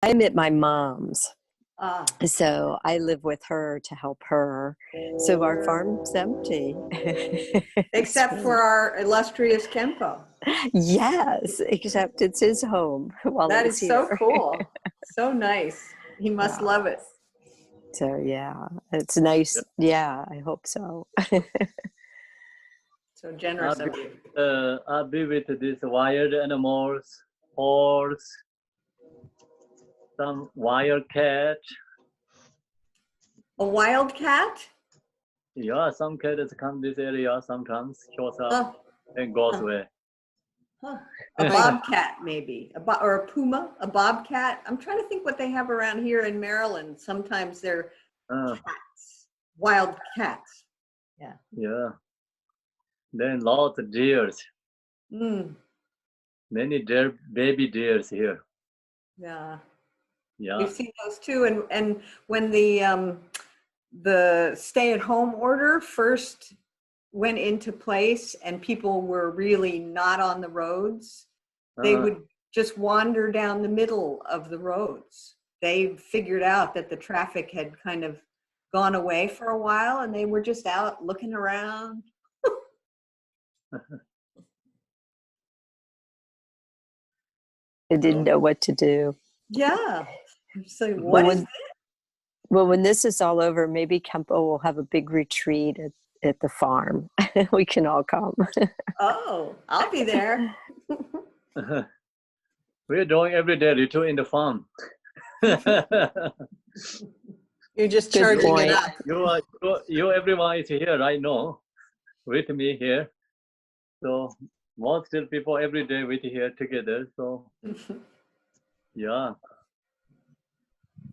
I'm at my mom's. Ah, So I live with her to help her. So our farm's empty. except for our illustrious Kempo. Yes, except it's his home while That he's is so here. cool. So nice. He must Yeah. love it. So yeah, it's nice. Yeah, I hope so. So generous of you. I'll be with these wild animals, horse, some wild cat. A wildcat? Yeah, some cats come this area sometimes, shows up Huh. and goes Huh. away. Huh. A bobcat, maybe, or a puma, a bobcat. I'm trying to think what they have around here in Maryland. Sometimes they're cats, wild cats. Yeah. Yeah. Then lots of deers, Mm, many deer, baby deers here. yeah. Yeah. We've seen those too. And when the stay-at-home order first went into place and people were really not on the roads, they would just wander down the middle of the roads. They figured out that the traffic had kind of gone away for a while and they were just out looking around. They didn't know what to do. Yeah. So Well, what is when this is all over, maybe Kempo will have a big retreat at the farm. We can all come. Oh, I'll be there. We're doing every day retreat in the farm. You're just Good charging point. it up. You everyone is here right now with me here. So most still people every day with here together. So yeah.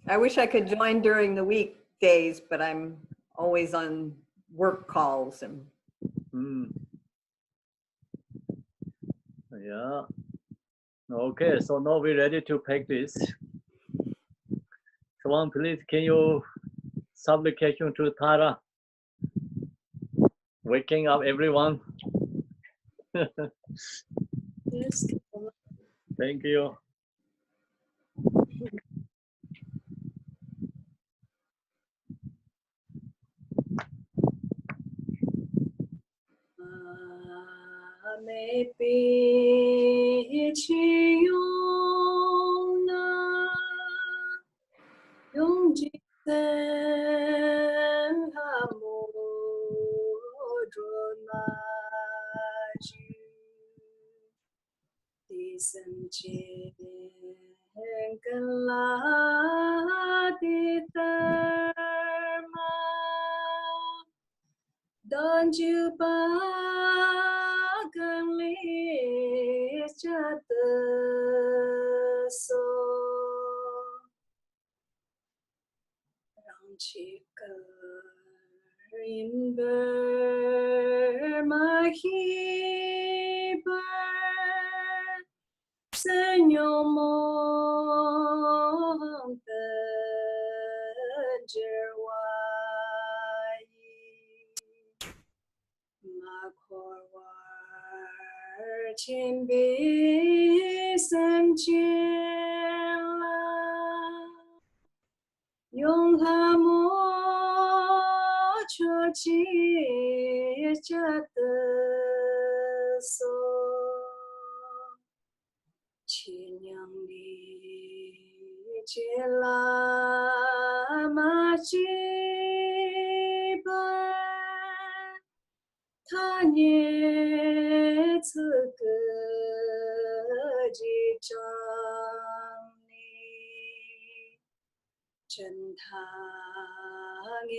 I wish I could join during the weekdays, but I'm always on work calls and Yeah. Okay, so now we're ready to practice. Someone please can you supplication to Tara? Waking up everyone. yes. Thank you. May be yung na yung jisen hamo drona ju disan chen kala ditarma don't you so in Burma Senor Monte Jerwai Makorwar Chimbi Sanjila Yung Hamo Chochi Chata So Chinyangdi Chela Machiba Tanye Tsuke Jichangni Chantang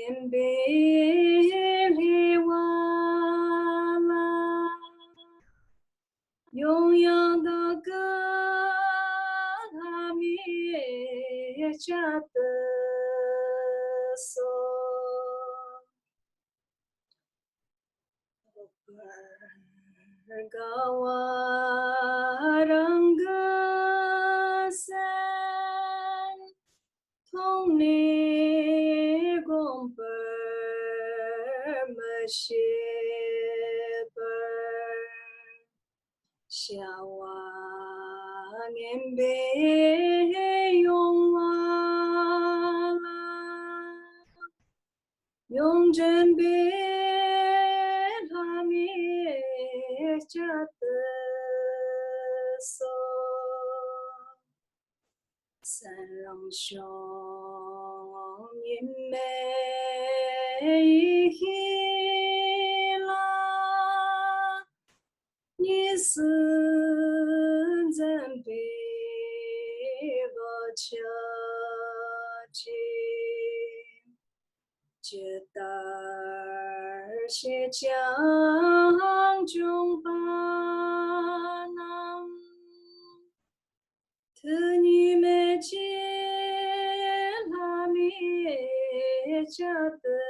in Biliwala Yung Yang Da Hami Chata So Gawaranga San Tong Ni Gomper Mashiper Xiawang in Bei Yong Yung Jembe Lami Chat So San Long Shong Yin Mei Hi La Ni Sun Zhen Bei Bo Cha Chi Jie Dar Xie Jiang Zhong Ba Nam Te Ni Me Jie La Mi Jia De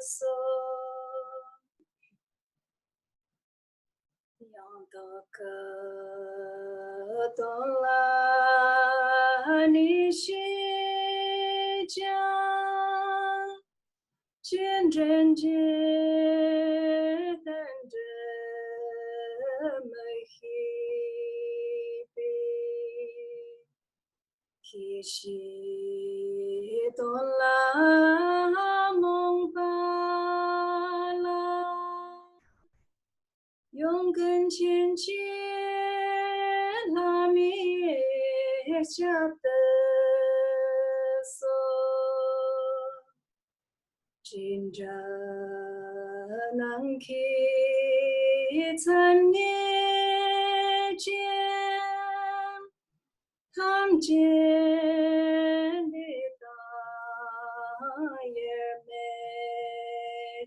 So Yang Da Ge Dong La Ni Xi Jiang Jian Zhen Jie Dan Zhe Me Hi Bi Ki Xi Dong La Mong Ba La Yong Gen Qian Jie La Mi Jia De So Jin Zhe Nang Ki Can Nie Jian Tam Jian Li Da Ye Me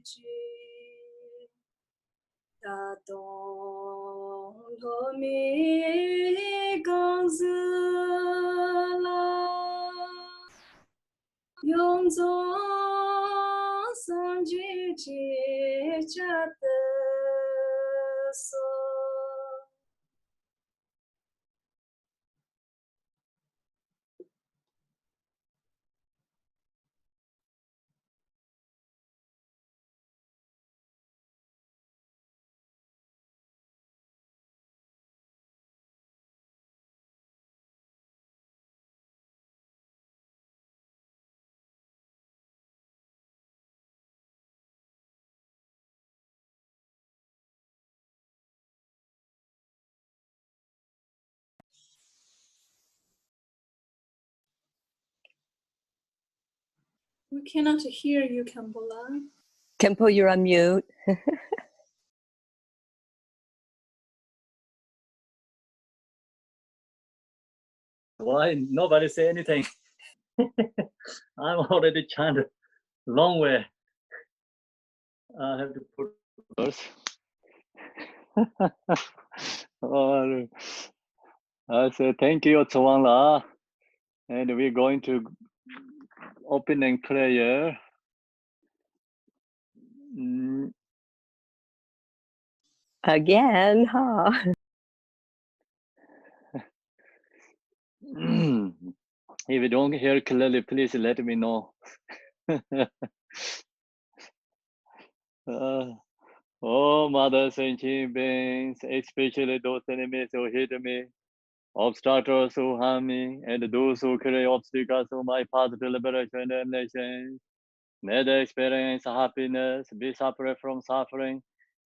Ji Da Dong Lo Mi Gang Zi La Yong Zong Sang Ji Jie Jia De So We cannot hear you, Kambola. Kempo, you're on mute. Why nobody say anything? I'm already chanted long way. I have to put verse. Oh, I say thank you, Chawangla, and we're going to opening prayer. Again, huh? If you don't hear clearly, please let me know. Oh, Mother Sentient Beings, especially those enemies who hit me, obstructors who harm me, and those who create obstacles to my path to liberation and damnation, may they experience happiness, be separate from suffering,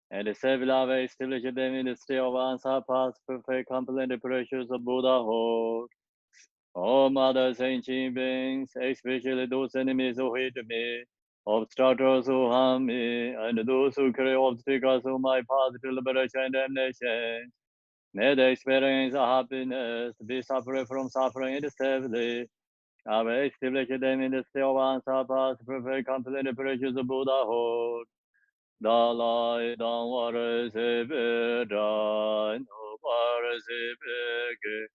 and save love, establish them in the state of unsurpassed, perfect, complete, precious Buddhahood. Oh, Mother Sentient Beings, especially those enemies who hate me, obstructors who harm me, and those who create obstacles to my path to liberation and damnation, may they experience happiness, be separate from suffering and safely. I will establish them in the state of unsurpassed, perfect, complete, precious Buddhahood. Dalai Dang Water Sebe Dai No Water Sebe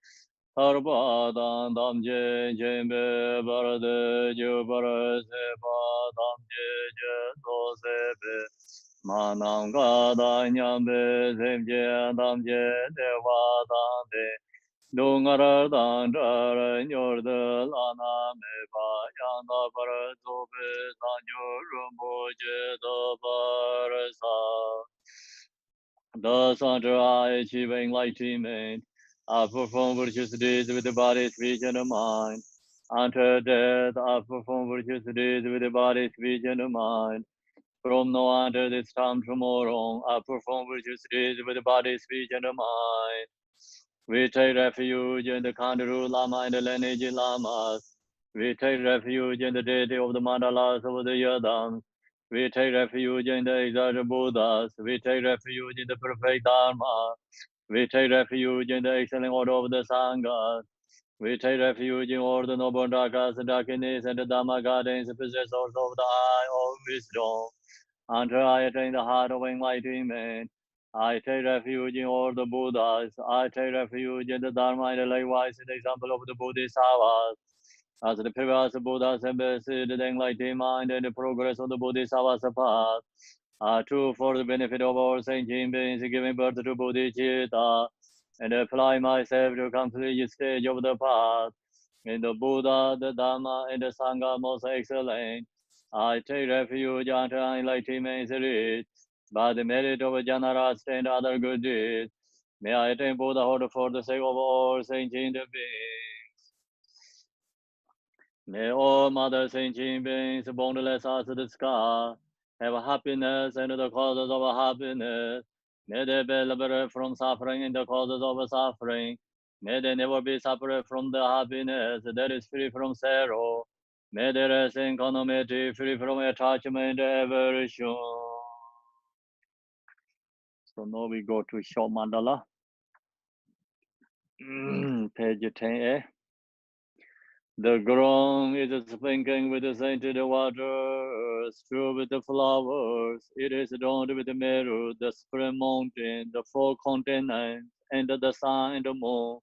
Harba Dan Dam Je Jembe Barade Ju Bara Seba Dam Je Je Do Sebe Manam Ga Da Nyambe Sem Je Dam Je Dewa Dan De Dungara Dan Dara Nyor De Lana Me Ba Yang Da Bara Zobe Dan Nyor Rumbo Je Do Bara Sa Thus unto I achieve enlightenment, I perform virtuous deeds with the body, speech, and the mind. Until death, I perform virtuous deeds with the body, speech, and the mind. From now until this time tomorrow, I perform virtuous deeds with the body, speech, and the mind. We take refuge in the Kanduru Lama and the lineage Lamas. We take refuge in the deity of the mandalas of the Yadams. We take refuge in the exalted Buddhas. We take refuge in the perfect Dharma. We take refuge in the excellent order of the Sangha. We take refuge in all the noble Dakas, Dakinis, and the Dhamma gardens, possessors of the eye of wisdom. Until I attain the heart of enlightenment, I take refuge in all the Buddhas. I take refuge in the Dharma and likewise in the example of the Bodhisattvas. As the previous Buddhas embodied the enlightened mind and the progress of the Bodhisattva's path, are true for the benefit of all sentient beings, giving birth to Bodhicitta, and apply myself to complete each stage of the path. In the Buddha, the Dhamma, and the Sangha most excellent, I take refuge until enlightenment is reached. By the merit of Janarats and other good deeds, may I attain Buddhahood for the sake of all sentient beings. May all Mother sentient beings, boundless as the sky, have happiness and the causes of happiness. May they be liberated from suffering and the causes of suffering. May they never be separated from the happiness that is free from sorrow. May they rest in equanimity, free from attachment and aversion. So now we go to short mandala. Page 10a. The ground is sprinkling with the scented water, strewn with the flowers. It is adorned with the meadow, the spring mountain, the four continents, and the sun and the moon.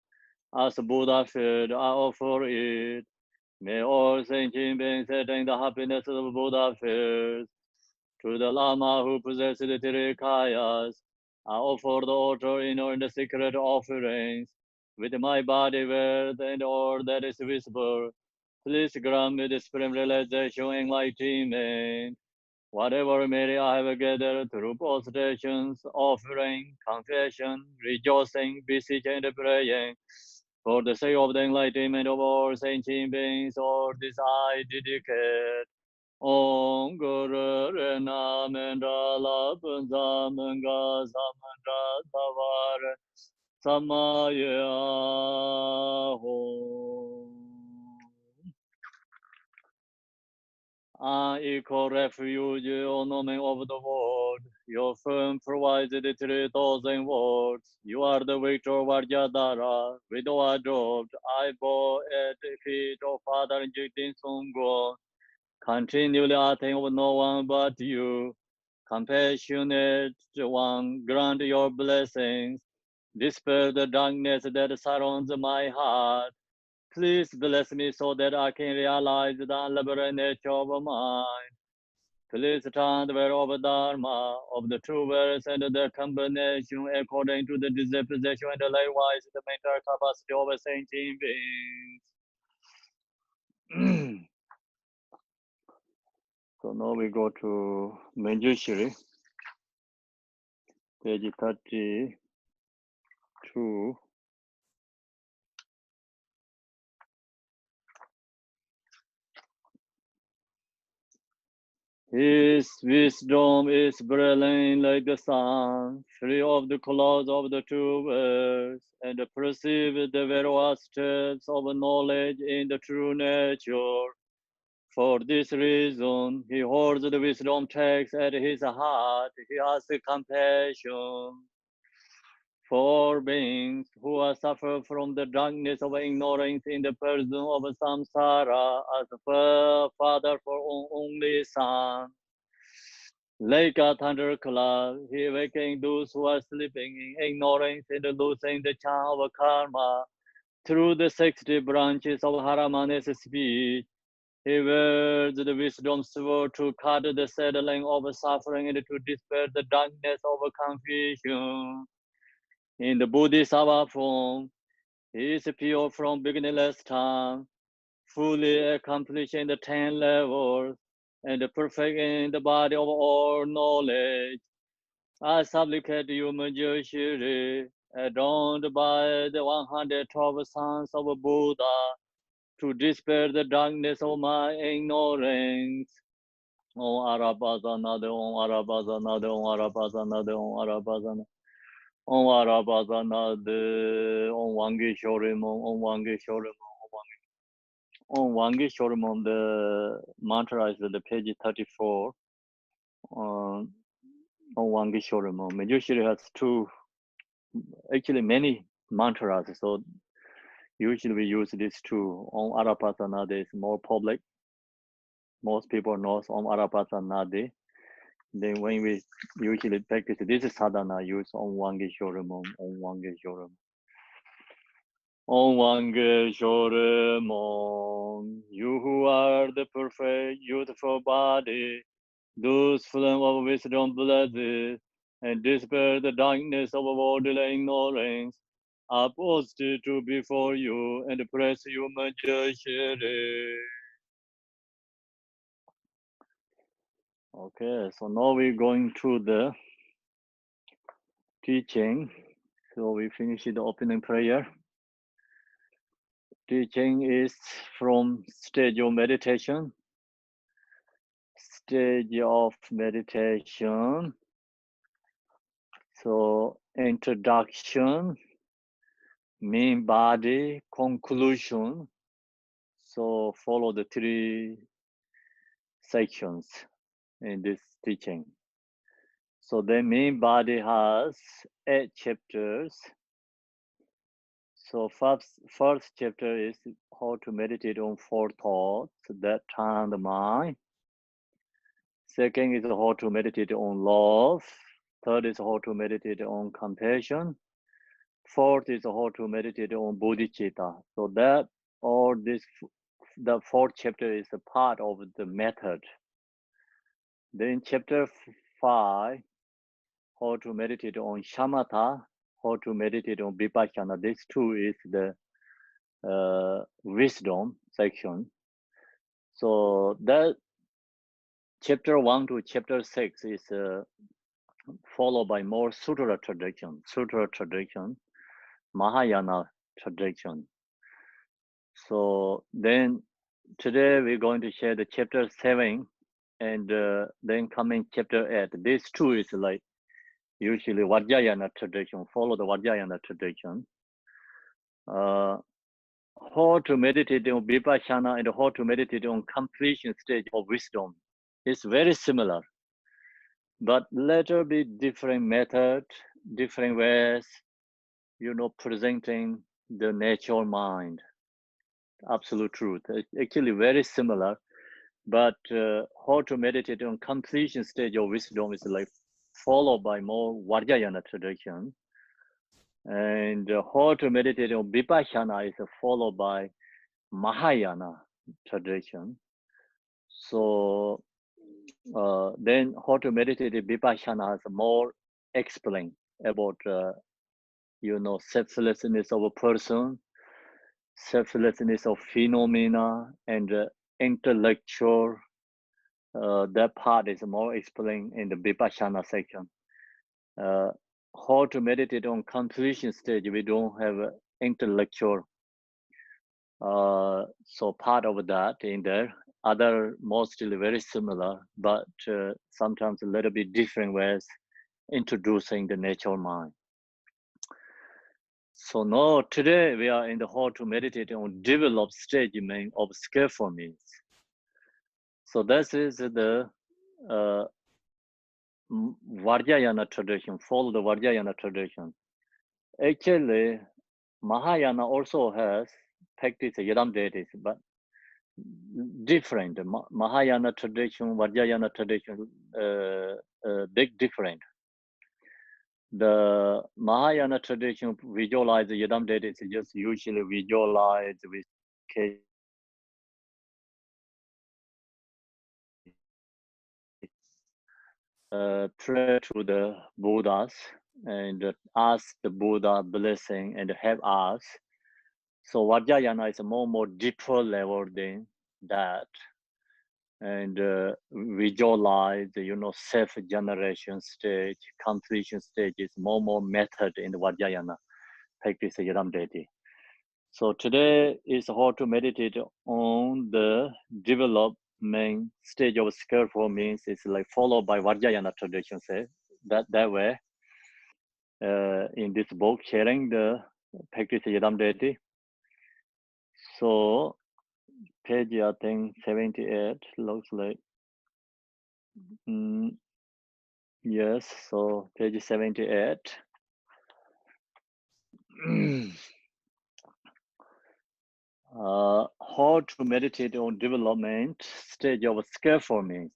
As Buddha said, I offer it. May all sentient beings attain the happiness of Buddha first. To the Lama who possesses the three kayas, I offer the altar in the secret offerings. With my body, worth, and all that is visible, please grant me the supreme realization and enlightenment. Whatever merit I have gathered through prostrations, offering, confession, rejoicing, beseeching, and praying, for the sake of the enlightenment of all sentient beings, all this I dedicate. Om Guru Rena Mendala Punza Manga Samandra Savar Samaya Hom. Unequal refuge, ornament of the world. Your firm provides the 3,000 words. You are the victor Vajradhara. Widow dropped, I bow at the feet of Father Jigdin Sungwa. Continually I think of no one but you. Compassionate one, grant your blessings. Dispel the darkness that surrounds my heart. Please bless me so that I can realize the unlimited nature of mind. Please turn the way of Dharma, of the true words and the combination according to the disposition and likewise the mental capacity of a sentient beings. So now we go to Manjushri, page 32. His wisdom is brilliant like the sun, free of the clouds of the two worlds, and perceives the various steps of knowledge in the true nature. For this reason, he holds the wisdom text at his heart. He has compassion for beings who are suffer from the darkness of ignorance in the person of samsara, as a father for only son. Like a thunderclap, he awakens those who are sleeping in ignorance and losing the charm of karma. Through the 60 branches of Haramani's speech, he wields the wisdom sword to cut the saddling of suffering and to dispel the darkness of confusion. In the Bodhisattva form, he is pure from beginningless time, fully accomplishing the 10 levels, and perfect in the body of all knowledge. I supplicate you, Manjushri, adorned by the 112 sons of Buddha, to dispel the darkness of my ignorance. Om Arabazanade, Om Arabazanade, Om Arabazanade, Om Arabazanade. Om Arabazanade, Om Wangeshorimon, Om Wangeshorimon, Om Wangeshorimon. The mantra is the page 34. Om Wangeshorimon. Manjushri has two, actually many mantras, so usually we use these two. Om Arabazanade is more public. Most people know Om Arabazanade. Then when we usually practice this sadhana, use Om Wangeshorimon, Om Wangeshorimon. Om Wangeshorimon, you who are the perfect, youthful body, those full of wisdom, blessed, and dispel the darkness of worldly ignorance, are posted to before you and praise you, Manjushri. Okay, so now we're going to the teaching. So we finish the opening prayer. Teaching is from stage of meditation. Stage of meditation. So introduction, main body, conclusion. So follow the three sections in this teaching. So the main body has 8 chapters. So first chapter is how to meditate on 4 thoughts that turn the mind. Second is how to meditate on love. Third is how to meditate on compassion. Fourth is how to meditate on bodhicitta. So that or this, the 4th chapter is a part of the method. Then chapter 5, how to meditate on shamatha, how to meditate on vipassana. This two is the wisdom section. So that chapter 1 to chapter 6 is followed by more sutra tradition, Mahayana tradition. So then today we're going to share the chapter 7 and then coming chapter 8. These two is like usually Vajrayana tradition, follow the Vajrayana tradition. How to meditate on vipassana and how to meditate on completion stage of wisdom is very similar, but later be different method, different ways, presenting the natural mind, absolute truth. It's actually very similar, but how to meditate on completion stage of wisdom is like followed by more Vajrayana tradition. And how to meditate on vipassana is followed by Mahayana tradition. So then how to meditate in vipassana is more explained about selflessness of a person, selflessness of phenomena, and intellectual. That part is more explained in the vipassana section. How to meditate on completion stage, we don't have intellectual. So part of that in there. Other mostly very similar, but sometimes a little bit different ways introducing the natural mind. So now today we are in the how to meditate on developed stage of skillfulness. So this is the Vajrayana tradition, follow the Vajrayana tradition. Actually, Mahayana also has practice Yadam deities, but different. Mahayana tradition, Vajrayana tradition, big different. The Mahayana tradition visualize the Yadam deities just usually visualize with pray to the Buddhas and ask the Buddha blessing and help us. So Vajrayana is a more deeper level than that. And visualize, self-generation stage, completion stage is more method in the Vajrayana practice Yadam deity. So today is how to meditate on the development stage of skillful means. It's like followed by Vajrayana tradition, say that way. In this book, sharing the practice Yadam deity. So page I think 78 looks like. Yes, so page 78. How to meditate on development stage of skillful means.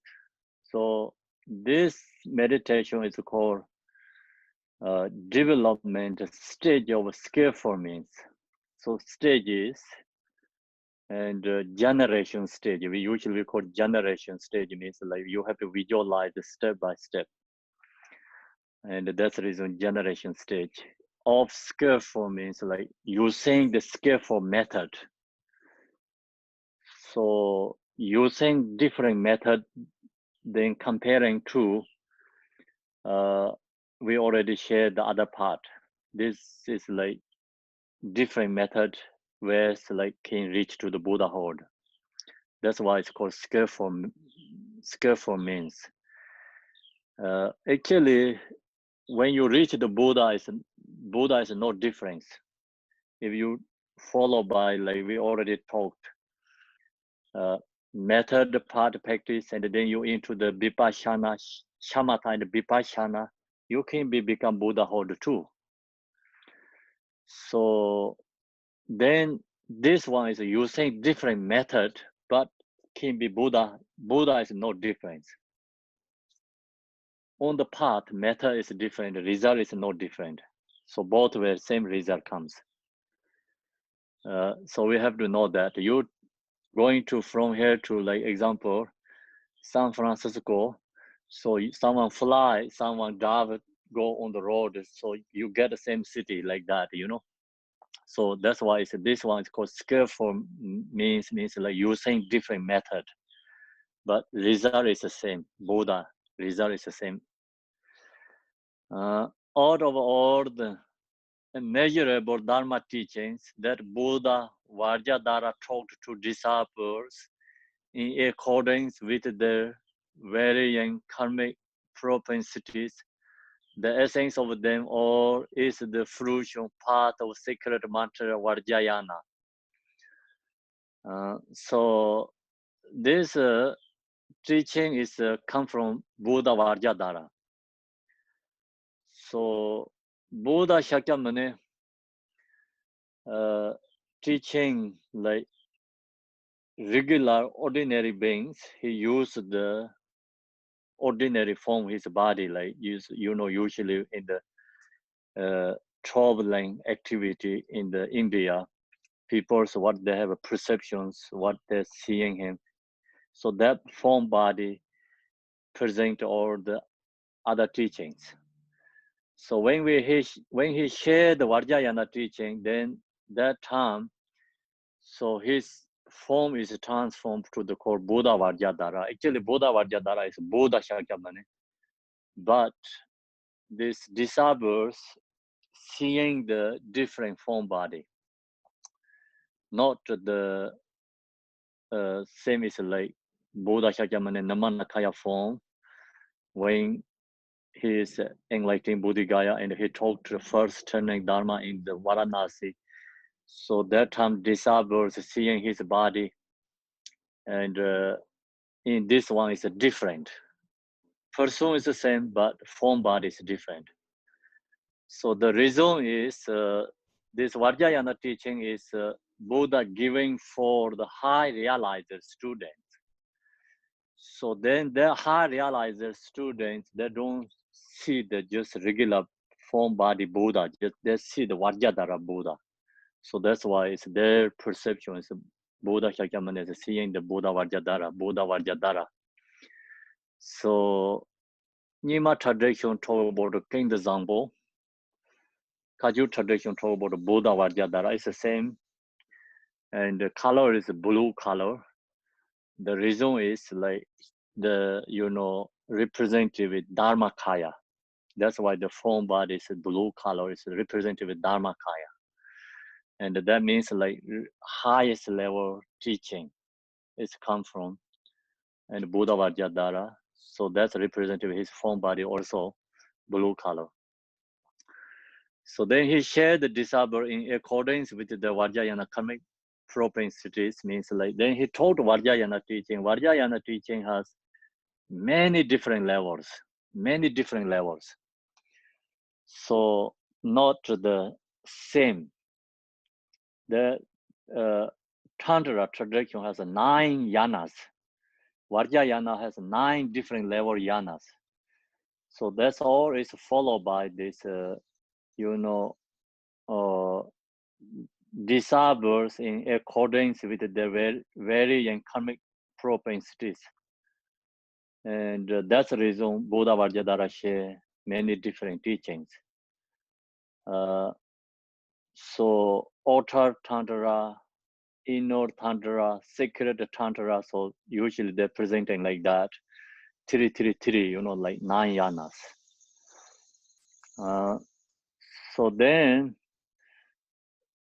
So this meditation is called development stage of skillful means. So stages and generation stage. We usually call generation stage means like you have to visualize step by step. And that's the reason generation stage. Of skillful means like using the skillful method. So using different method, then comparing to, we already shared the other part. This is like different method where like can reach to the Buddhahood. That's why it's called skillful. Skillful means actually when you reach the Buddha is no difference. If you follow by like we already talked, method, part, practice, and then you into the vipassana, shamatha, and vipassana, you can become Buddhahood too. So then this one is using different method, but can be Buddha. Buddha is no difference. On the path, method is different, result is not different. So both where same result comes. So we have to know that you going to from here to like example, San Francisco. So someone fly, someone drive, go on the road. So you get the same city like that, you know. So that's why it's, this one is called skillful means like using different method, but result is the same. Buddha result is the same. Out of all the measurable Dharma teachings that Buddha Vajradhara taught to disciples in accordance with their varying karmic propensities, the essence of them all is the fruition part of sacred mantra Vajrayana. So this teaching is come from Buddha Vajradhara. So Buddha Shakyamuni teaching like regular ordinary beings, he used the ordinary form his body, like usually in the traveling activity in the India, people's what they have perceptions, what they're seeing him. So that form body present all the other teachings. So when he shared the Vajrayana teaching, then that time, so his form is transformed to the called Buddha Vajradhara. Actually, Buddha Vajradhara is Buddha Shakyamuni. But these disciples seeing the different form body, not the same is like Buddha Shakyamuni Namanakaya form, when he is enlightening Buddhigaya and he taught the first turning Dharma in the Varanasi. So that time disciples seeing his body, and in this one is different. Person is the same, but form body is different. So the reason is this Vajrayana teaching is Buddha giving for the high realizer students. So then the high realizer students, they don't see the just regular form body Buddha, just they see the Vajradhara Buddha. So that's why it's their perception is Buddha Shakyamuni is seeing the Buddha Vajradhara. So Nyima tradition talk about the King Zambo. Kagyu tradition talk about the Buddha Vajradhara. It's the same. And the color is blue color. The reason is like the, representative with Dharmakaya. That's why the form body is blue color, is representative with Dharmakaya. And that means like highest level teaching is come from and Buddha Vajradhara. So that's representative his form body also blue color. So then he shared the disciple in accordance with the Vajrayana karmic propensities, means like then he taught Vajrayana teaching. Vajrayana teaching has many different levels. So not the same. The Tantra tradition has 9 yanas. Vajrayana has 9 different level yanas. So that's all is followed by this, disciples in accordance with their varying karmic propensities. And that's the reason Buddha Vajradhara share many different teachings. So outer Tantra, inner Tantra, secret Tantra, so usually they're presenting like that. 333, like 9 yanas. So then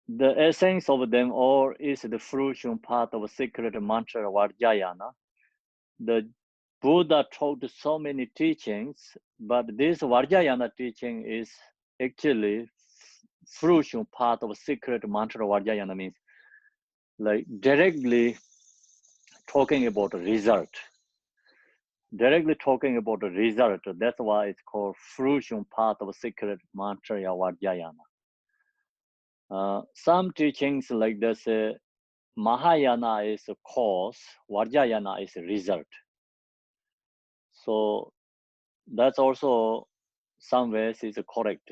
the essence of them all is the fruition part of secret mantra Vajrayana. The Buddha taught so many teachings, but this Vajrayana teaching is actually fruition part of secret mantra Vajrayana, means like directly talking about result. Directly talking about the result. That's why it's called fruition part of secret mantra Vajrayana. Some teachings like this, Mahayana is a cause, Vajrayana is a result. So that's also some ways is correct,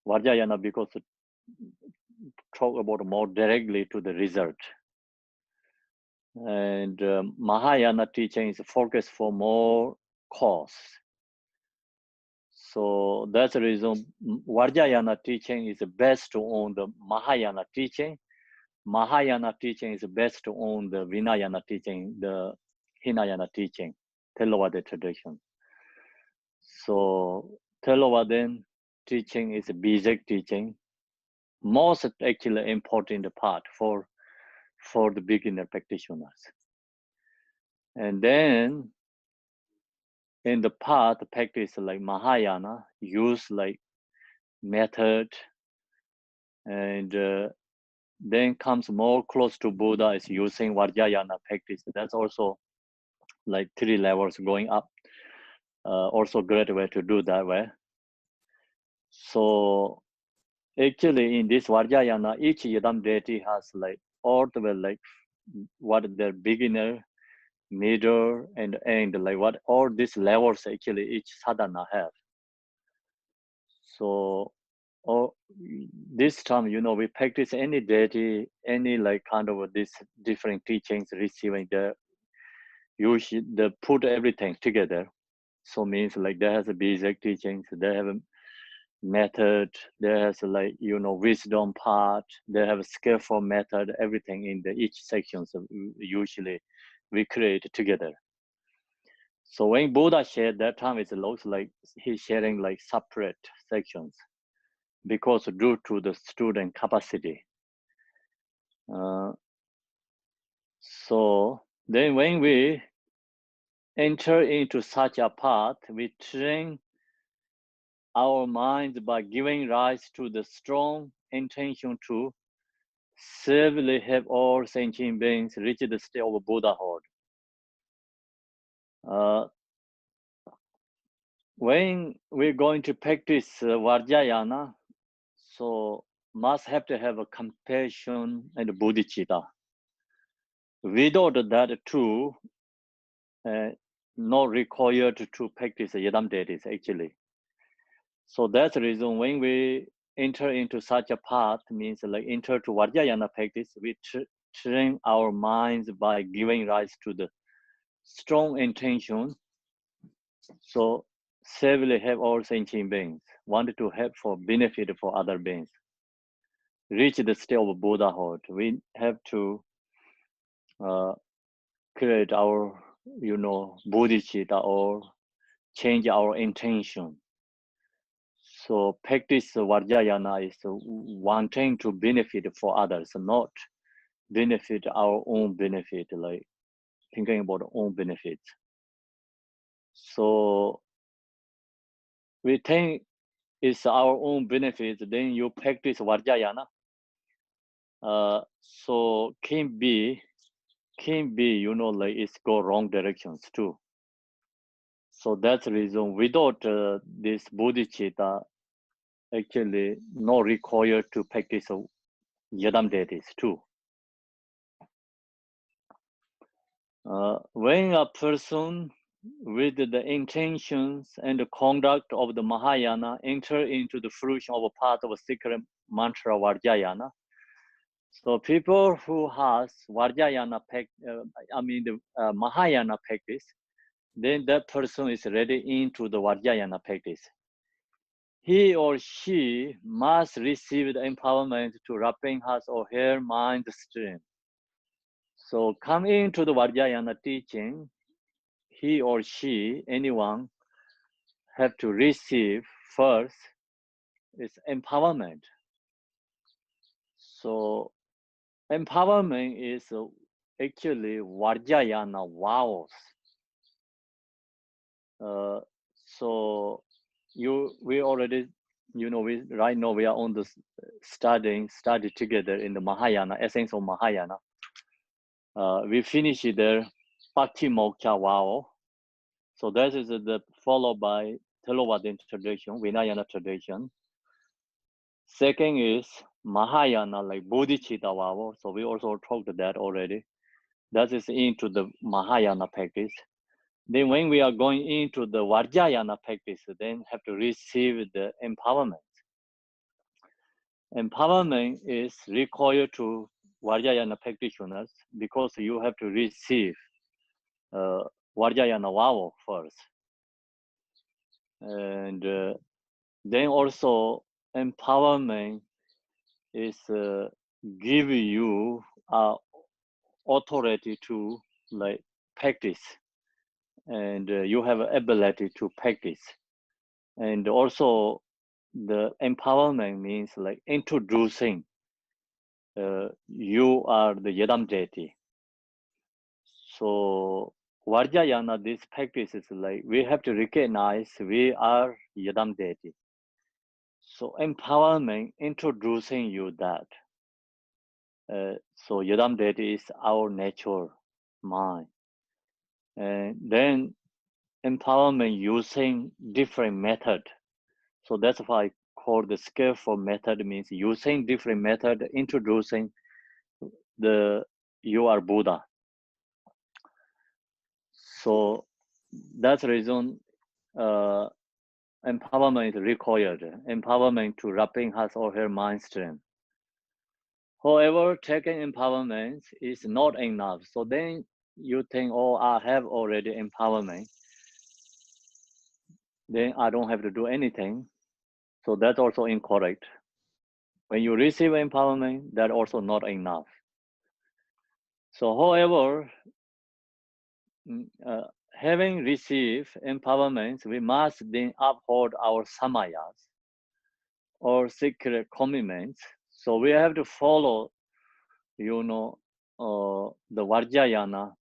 Vajrayana because talk about more directly to the result. And Mahayana teaching is focused for more cause. So that's the reason Vajrayana teaching is best to own the Mahayana teaching. Mahayana teaching is best to own the Vinayana teaching, the Hinayana teaching, Theravada tradition. So Theravada teaching is a basic teaching, most actually important part for the beginner practitioners. And then in the path practice like Mahayana, use like method, and then comes more close to Buddha is using Vajrayana practice. That's also like 3 levels going up. Also great way to do that way. So actually in this Vajrayana, each Yidam deity has like all the way like what their beginner, middle, and end, like what all these levels actually each sadhana have. So this time, we practice any deity, any like kind of this different teachings, receiving the usually they put everything together. So means like there has a basic teachings, they have a method, there has like wisdom part, they have a skillful method, everything in the each sections usually we create together. So when Buddha shared that time, it looks like he's sharing like separate sections because due to the student capacity. So then when we enter into such a path, we train our minds by giving rise to the strong intention to seriously help all sentient beings reach the state of Buddhahood. When we're going to practice Vajrayana, so must have to have a compassion and bodhicitta. Without that too, not required to practice Yidam deities actually. So that's the reason when we enter into such a path, means like enter to Vajrayana practice, we train our minds by giving rise to the strong intention. So severely help all sentient beings, wanted to help for benefit for other beings. Reach the state of Buddhahood, we have to create our, bodhicitta or change our intention. So practice Vajrayana is wanting to benefit for others, not benefit our own benefit, like thinking about our own benefits. So we think it's our own benefit, then you practice Vajrayana. So can be, you know, like it's go wrong directions too. So that's the reason without this bodhicitta, actually not required to practice yadam deities too. When a person with the intentions and the conduct of the Mahayana enter into the fruition of a part of a secret mantra Vajrayana, so people who has Vajrayana, the Mahayana practice, then that person is ready into the Vajrayana practice. He or she must receive the empowerment to wrapping his or her mind stream. So come into the Vajrayana teaching, he or she, anyone, have to receive first is empowerment. So empowerment is actually Vajrayana vows. So we already, you know, right now we are on the study together in the Mahayana, essence of Mahayana. We finish the Patimokkha vow. So that is the followed by Theravada tradition, Vinayana tradition. Second is Mahayana, like Bodhicitta vow. So we also talked that already. That is into the Mahayana practice. Then when we are going into the Vajrayana practice, then have to receive the empowerment. Empowerment is required to Vajrayana practitioners because you have to receive Vajrayana vow first. And then also empowerment is give you authority to like practice, and you have ability to practice. And also the empowerment means like introducing you are the Yadam deity. So Vajrayana, this practice is like we have to recognize we are Yadam deity. So empowerment, introducing you that. So Yadam deity is our nature, mind. And then empowerment using different method. So that's why I call the skillful method means using different method, introducing the you are Buddha. So that's the reason empowerment is required. Empowerment to wrapping his or her mind stream. However, taking empowerment is not enough. So then you think, oh, I have already empowerment. Then I don't have to do anything. So that's also incorrect. When you receive empowerment, that's also not enough. So however, having received empowerment, we must then uphold our samayas or secret commitments. So we have to follow, you know, the Vajrayana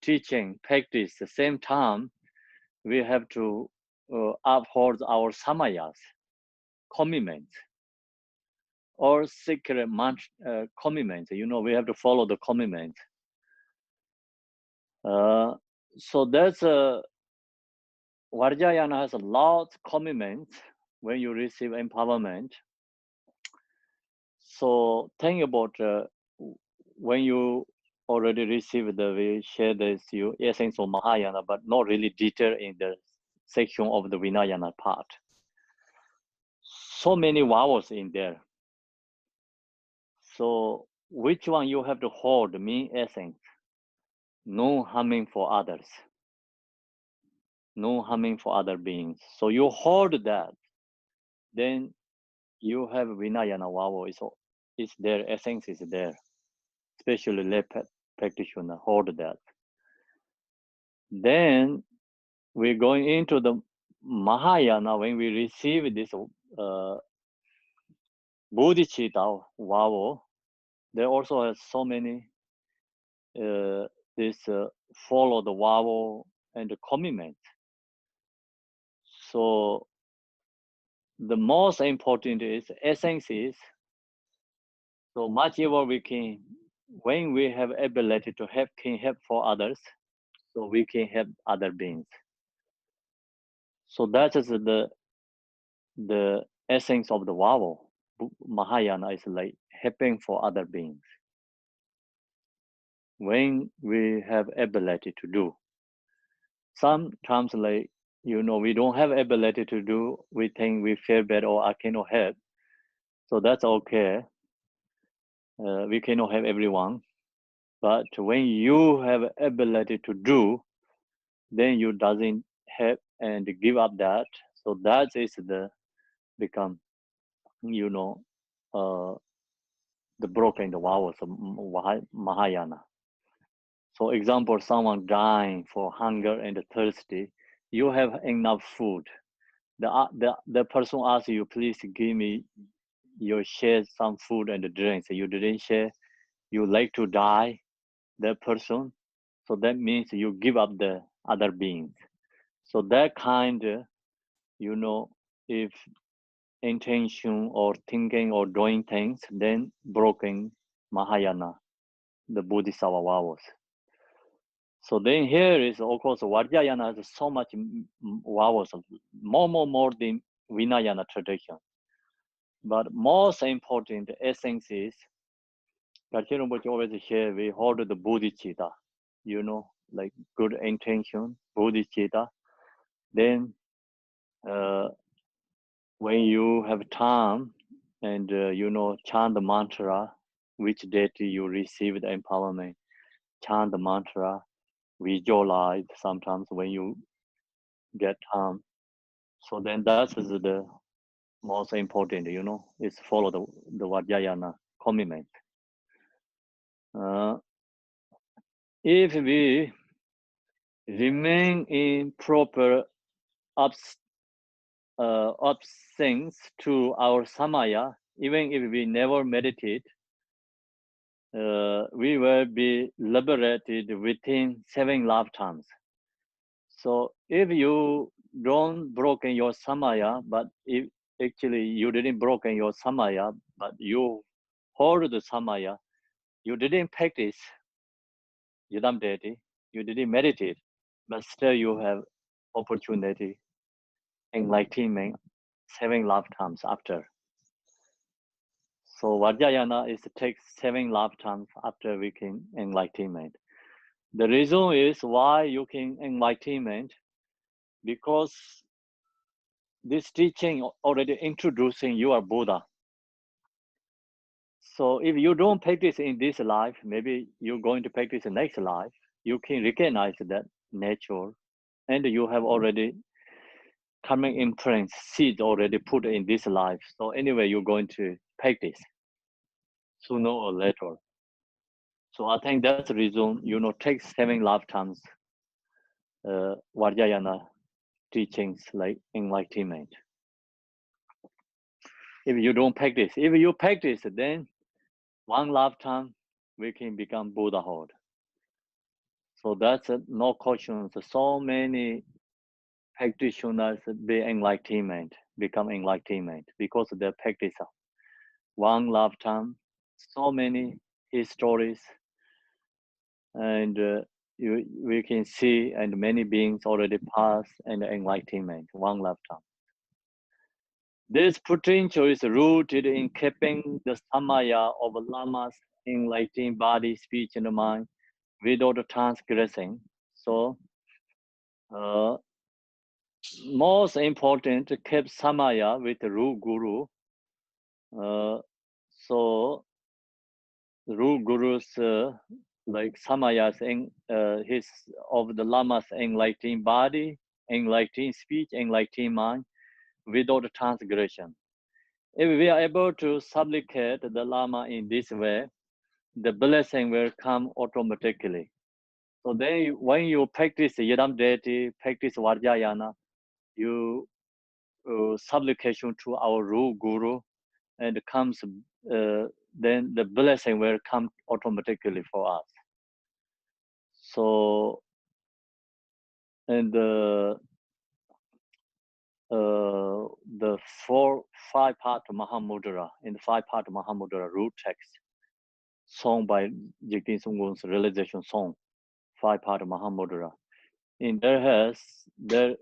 teaching, practice. At the same time, we have to uphold our samayas, commitments, or secret commitments. You know, we have to follow the commitment. So that's Vajrayana has a lot of commitments when you receive empowerment. So think about when you already received we share this you essence of Mahayana, but not really detail in the section of the Vinayana part. So many vowels in there. So which one you have to hold mean essence? No harming for others. No harming for other beings. So you hold that, then you have Vinayana vowel is there, essence is there. Especially lay practitioner hold that. Then we're going into the Mahayana, when we receive this bodhicitta vow, there also has so many follow the vow and the commitment. So the most important is essence is so much ever we can, when we have ability to help, can help for others, so we can help other beings. So that is the essence of the vow. Mahayana is like helping for other beings. When we have ability to do. Sometimes like, we don't have ability to do, we think we feel bad or I cannot help. So that's okay. We cannot help everyone. But when you have ability to do, then you doesn't help and give up that. So that is become, the broken the vows of Mahayana. So example, someone dying for hunger and thirsty, you have enough food. The person asks you, please give me your share some food and drinks. You didn't share, you like to die, that person. So that means you give up the other beings. So that kind, if intention or thinking or doing things, then broken Mahayana, the Bodhisattva vows. So then here is, of course, Vajrayana has so much vows, more than Vinayana tradition. But most important essence is, Rinpoche always here, we hold the bodhicitta, like good intention, bodhicitta. Then when you have time and, chant the mantra, which deity you receive the empowerment, chant the mantra, visualize sometimes when you get time. So then that is the most important, is follow the Vajrayana commitment. If we remain in proper absence to our samaya, even if we never meditate, we will be liberated within 7 lifetimes. So if you don't broken your samaya, but if actually you didn't broken your samaya, but you hold the samaya, you didn't practice yidam deity, you didn't meditate, but still you have opportunity, enlightenment 7 lifetimes after. So Vajrayana is to take 7 lifetimes after we can enlightenment. The reason is why you can enlightenment, because this teaching already introducing you are Buddha. So if you don't practice in this life, maybe you're going to practice the next life, you can recognize that nature, and you have already karmic imprints, seeds already put in this life. So anyway, you're going to practice sooner or later. So I think that's the reason, take 7 lifetimes Vajrayana teachings like enlightenment. If you don't practice, if you practice, then 1 lifetime we can become Buddhahood. So that's no question. So many practitioners become enlightenment because of their practice. 1 lifetime, so many histories, and we can see, and many beings already passed and enlightenment 1 lifetime. This potential is rooted in keeping the samaya of lamas enlightened body, speech, and mind without transgressing. So, most important, keep samaya with Ru Guru. So, Ru Guru's like samayas his of the lamas enlightened body, enlightened speech, enlightened mind without transgression. If we are able to supplicate the lama in this way, the blessing will come automatically. So then when you practice Yidam deity, practice Vajrayana, you supplication to our Ru Guru, and comes, then the blessing will come automatically for us. So, and the 5-part Mahamudra, in the 5-part Mahamudra root text, sung by Jigten Sungwon's realization song, 5-part Mahamudra. In there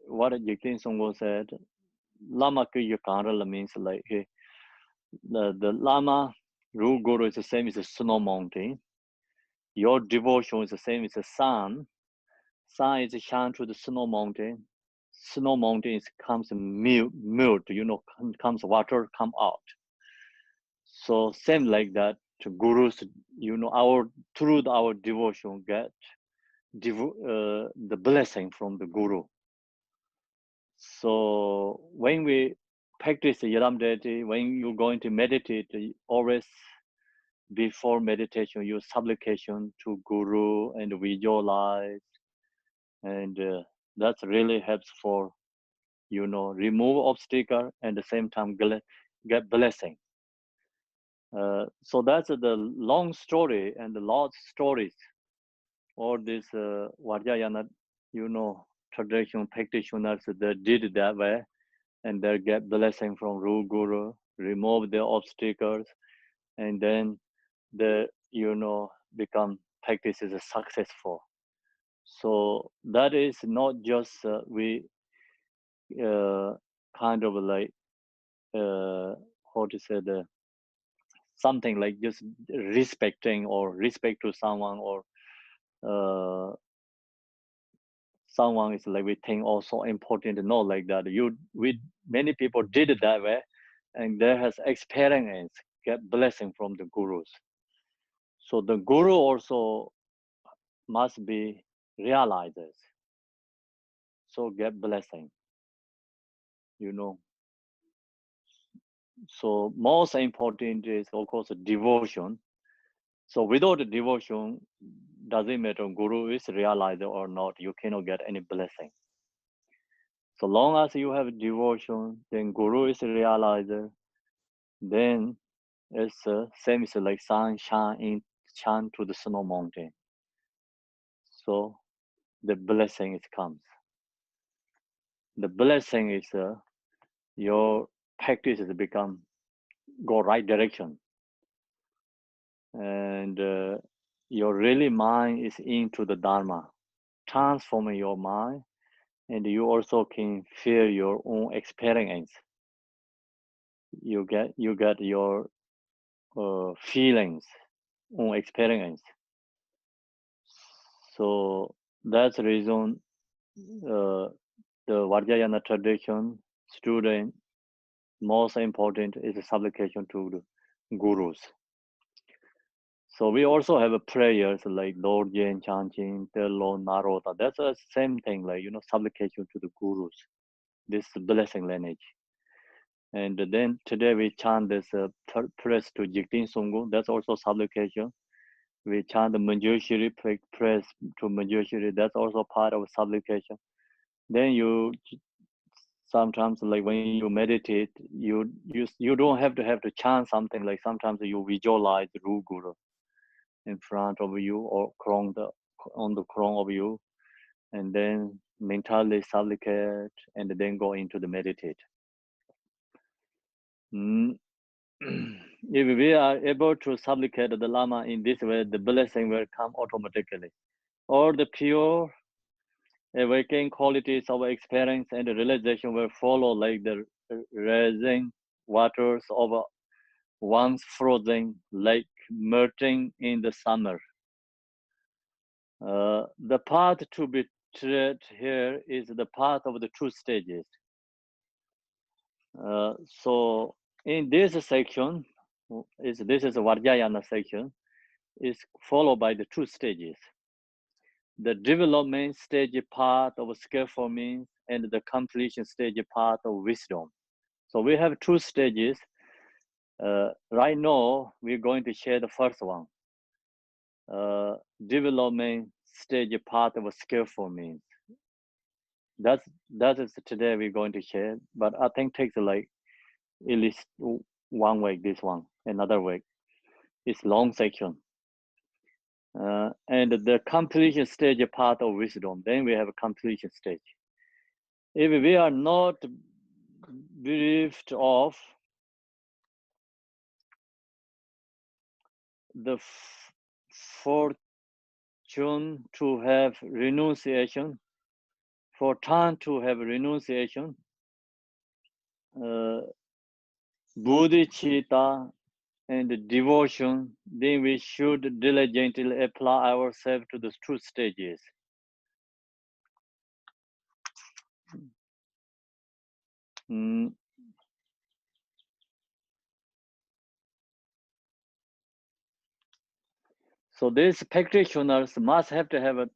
what Jigten Sungwon said, Lama Kuyakara means like the Lama Ru Guru is the same as the snow mountain. Your devotion is the same as the sun. Sun is shine to the snow mountain. Snow mountain comes melt, comes water come out. So same like that, to gurus, through our devotion get the blessing from the guru. So when we practice Yaram deity, when you're going to meditate, always before meditation, use supplication to guru and visualize, and that really helps for remove obstacle and at the same time get blessing. So that's the long story and the lot stories. All this Vajrayana, traditional practitioners that did that way, and they get blessing from Ru Guru, remove the obstacles, and then the become practices successful. So that is not just we kind of like how to say something like just respecting or respect to someone, or someone is like we think also important to know like that. Many people did it that way, and there has experience, get blessing from the gurus. So the guru also must be realizes, so get blessing, So most important is of course devotion. So without the devotion, doesn't matter guru is realized or not, you cannot get any blessing. So long as you have devotion, then guru is realized, then it's same as like sun shine to the snow mountain. So the blessing comes. The blessing is your practice has become go right direction, and your really mind is into the Dharma, transforming your mind, and you also can feel your own experience. You get your feelings, own experience. So that's the reason the Vajrayana tradition student most important is the supplication to the gurus. So we also have a prayers like Lord Jen, Chanting, Tello, Narota. That's the same thing, like supplication to the gurus. This blessing lineage. And then today we chant this prayers to Jigten Sungwon. That's also supplication. We chant the Manjushri prayers to Manjushri. That's also part of supplication. Then you sometimes like when you meditate, you don't have to chant something, like sometimes you visualize Ru Guru in front of you or on the crown of you, and then mentally supplicate and then go into the meditate. If we are able to supplicate the Lama in this way, the blessing will come automatically. All the pure awakening qualities of experience and realization will follow like the rising waters of a once frozen lake melting in the summer. The path to be tread here is the path of the two stages. So in this section, this is a Vajrayana section, is followed by the two stages. The development stage part of skillful means and the completion stage part of wisdom. So we have two stages. Right now, we're going to share the first one. Development stage part of skillful means. that is today we're going to share, but I think takes like at least 1 week. This one, another week. It's long section. And the completion stage part of wisdom. Then we have a completion stage. If we are not bereft of the fortune to have renunciation, for time to have renunciation, bodhicitta and devotion, then we should diligently apply ourselves to the two stages. So these practitioners must have to have a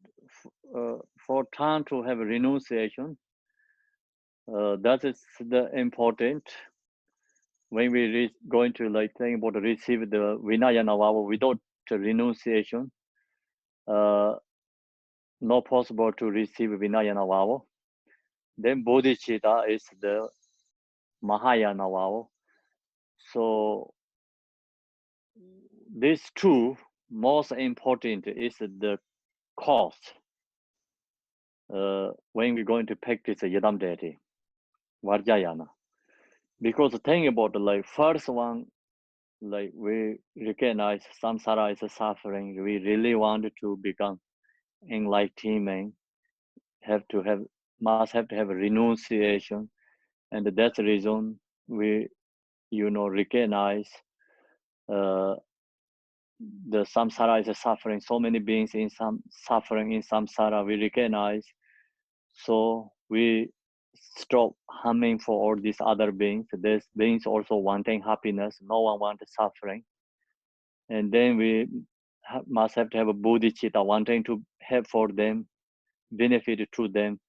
for time to have a renunciation. That is the important. When we going to like think about receive the Vinayana vow without renunciation, not possible to receive Vinayana vow. Then bodhicitta is the Mahayana vow. So these two most important is the cost. When we're going to practice Yadam deity, Vajrayana. Because think about like first one, like we recognize samsara is a suffering. We really want to become enlightenment. Must have to have a renunciation, and that's the reason we, recognize the samsara is a suffering. So many beings in some suffering in samsara we recognize. So we stop harming for all these other beings. These beings also wanting happiness. No one wants suffering. And then we must have to have a bodhicitta, wanting to have for them, benefit to them.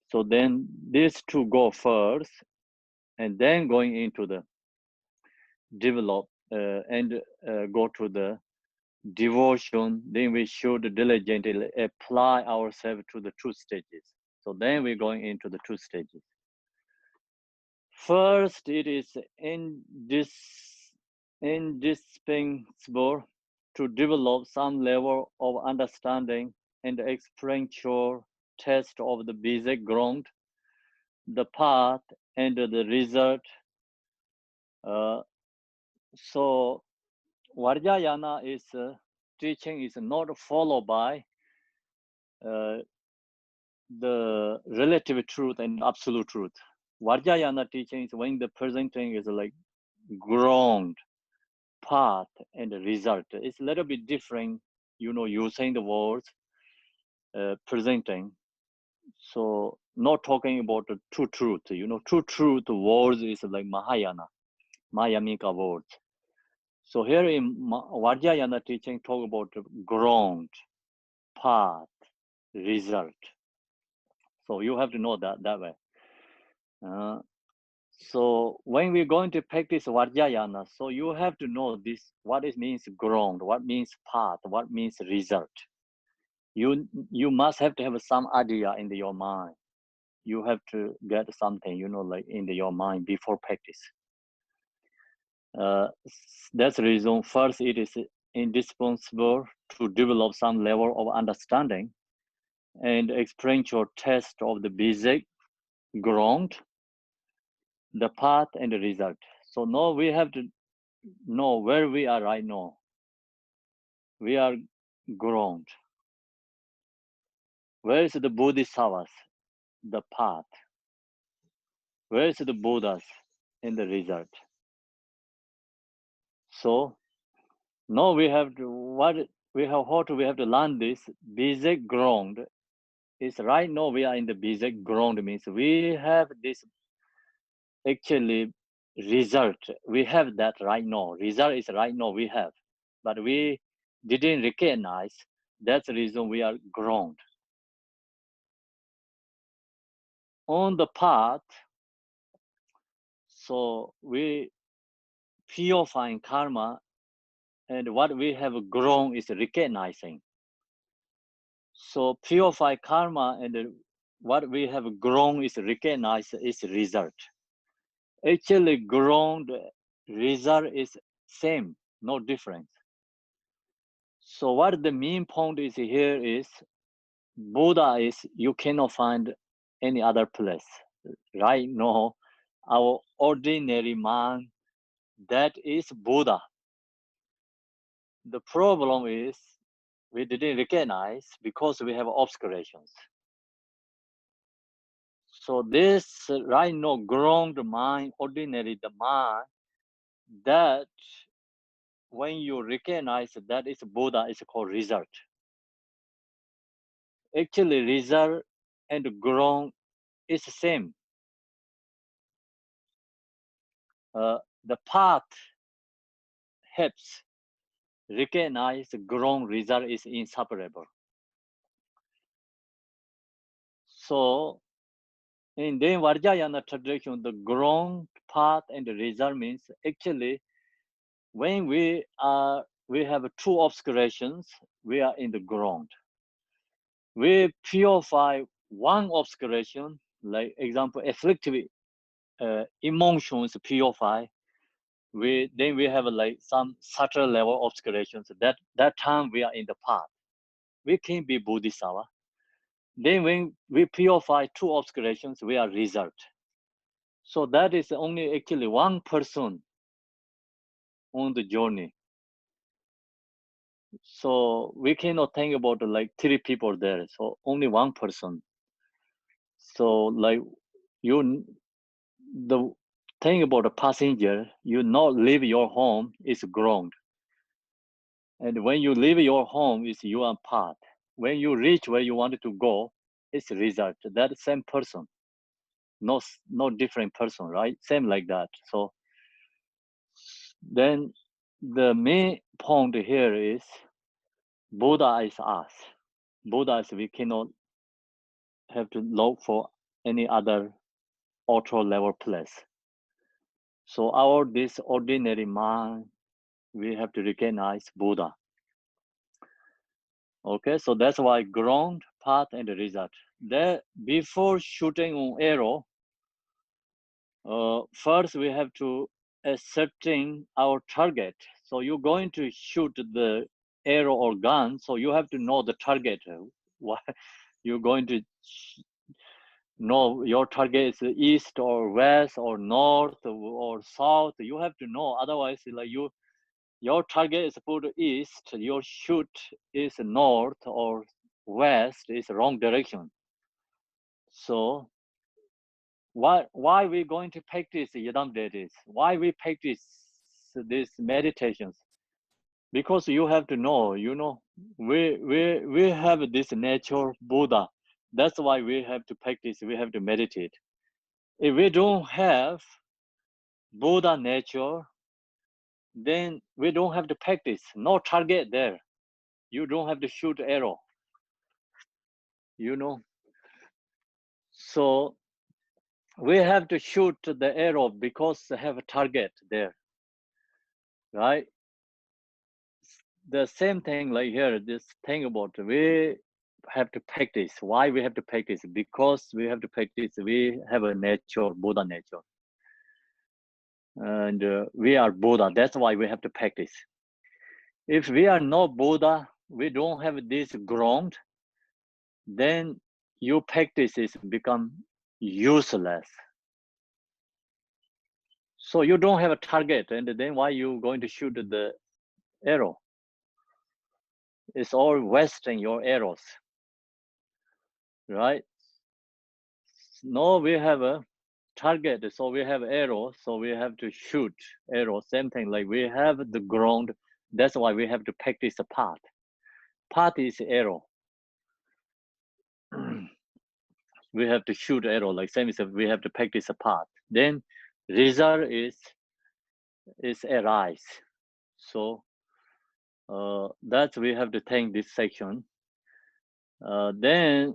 So then these two go first, and then going into the develop and go to the devotion. Then we should diligently apply ourselves to the two stages. So then we're going into the two stages. First, it is indispensable to develop some level of understanding and experiential test of the basic ground, the path, and the result. So Vajrayana is teaching is not followed by the relative truth and absolute truth. Vajrayana teaching is when the presenting is like ground, path, and result. It's a little bit different, using the words, presenting. So not talking about the true truth. True truth words is like Mahayana, Mayamika words. So here in Vajrayana teaching talk about the ground, path, result. So you have to know that way. So when we're going to practice Vajrayana, so you have to know this, what it means ground, what means path, what means result. You must have to have some idea in your mind. You have to get something, like in your mind before practice. That's the reason first it is indispensable to develop some level of understanding and experiential test of the basic ground, the path, and the result. So now we have to know where we are right now. We are ground. Where is the Bodhisattvas, the path? Where is the Buddhas in the result? So now we have to we have to learn this basic ground. Is right now we are in the basic ground, means we have this actually result. We have that right now. Result is right now we have, but we didn't recognize. That's the reason we are ground. On the path, so we purifying karma, and what we have grown is recognizing. So purify karma and what we have grown is recognized is result. Actually, grown result is same, no difference. So what the main point is here is Buddha is you cannot find any other place. Right now, our ordinary mind, that is Buddha. The problem is we didn't recognize because we have obscurations. So this right now grown mind, ordinary the mind, that when you recognize that is Buddha, is called result. Actually, result and grown is the same. The path helps recognize grown result is inseparable. So in the Vajrayana tradition, the grown path and the result means actually when we have two obscurations, we are in the ground. We purify one obscuration, like example, afflictive emotions purify. Then we have like some subtle level obscurations. That time we are in the path. We can be Bodhisattva. Then when we purify two obscurations, we are result. So that is only actually one person on the journey. So we cannot think about like 3 people there. So only one person. So like the thing about a passenger, you not leave your home is ground. And when you leave your home, is you are path. When you reach where you wanted to go, it's result. That same person, no different person, right? Same like that. So then the main point here is Buddha is us. Buddha is we cannot have to look for any other ultra level place. So our this ordinary mind, we have to recognize Buddha. Okay, so that's why ground, path, and the result. There, before shooting on arrow, first we have to ascertain our target. So you're going to shoot the arrow or gun, so you have to know the target. What you're going to know your target is east or west or north or south. You have to know, otherwise, like your target is put east, your shoot is north or west, is wrong direction. So why we going to practice Yidam Vedis? Why we practice these meditations? Because you have to know, we have this nature Buddha. That's why we have to practice, we have to meditate. If we don't have Buddha nature, then we don't have to practice. No target there. You don't have to shoot arrow. So we have to shoot the arrow because they have a target there, right? The same thing like here, this thing about we have to practice. Why we have to practice? Because we have to practice. We have a nature, Buddha nature. And we are Buddha. That's why we have to practice. If we are not Buddha, we don't have this ground, then your practice is become useless. So you don't have a target, and then why you going to shoot the arrow? It's all wasting your arrows, right? No, we have a target, so we have arrow, so we have to shoot arrow. Same thing, like we have the ground. That's why we have to practice the path. Path is arrow. We have to shoot arrow, like same as we have to practice a path. Then result is arise. So that's we have to take this section. Then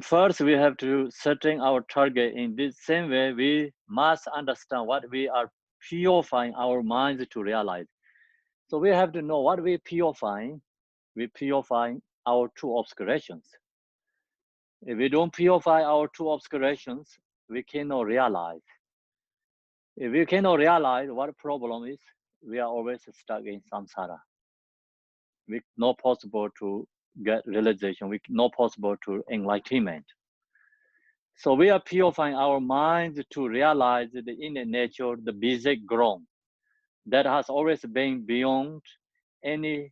first we have to setting our target. In this same way, we must understand what we are purifying our minds to realize. So we have to know what we purifying. We purifying our two obscurations. If we don't purify our two obscurations, we cannot realize. If we cannot realize what problem is, we are always stuck in samsara. We not possible to get realization. We not possible to enlightenment. So we are purifying our minds to realize the inner nature, the basic ground that has always been beyond any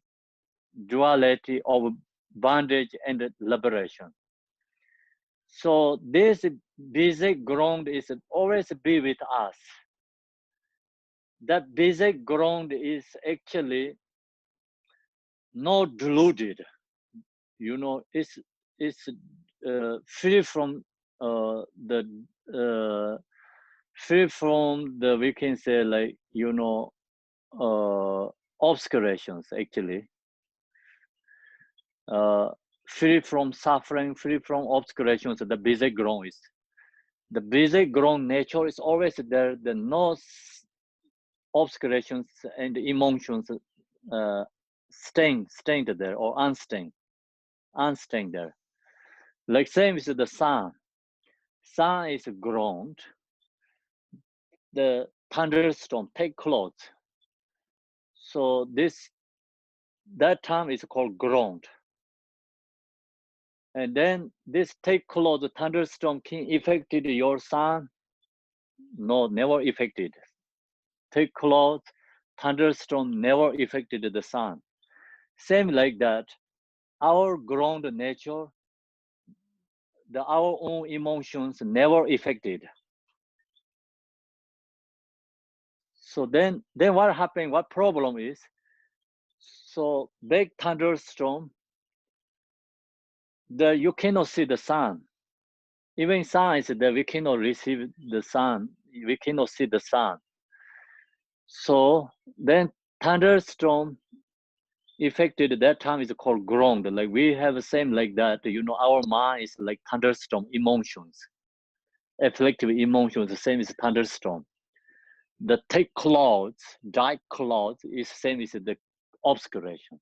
duality of bondage and liberation. So this basic ground is always be with us. That basic ground is actually not deluded. You know, it's free from free from the, we can say, like, you know, obscurations actually. Free from suffering, free from obscurations. The basic ground is, the basic ground nature is always there. The no obscurations and emotions stained there or unstained there. Like same is the sun. Sun is ground. The thunderstorm take clothes. So that term is called ground. And then this take clothes, the thunderstorm can affected your sun? No, never affected. Take clothes, thunderstorm never affected the sun. Same like that, our ground nature, our own emotions never affected. So then what happened? What problem is? So big thunderstorm, you cannot see the sun. Even sun is that we cannot receive the sun. We cannot see the sun. So then thunderstorm affected, that time is called ground. Like we have the same like that. You know, our mind is like thunderstorm emotions. Afflictive emotions, the same as thunderstorm. The thick clouds, dark clouds is same as the obscuration.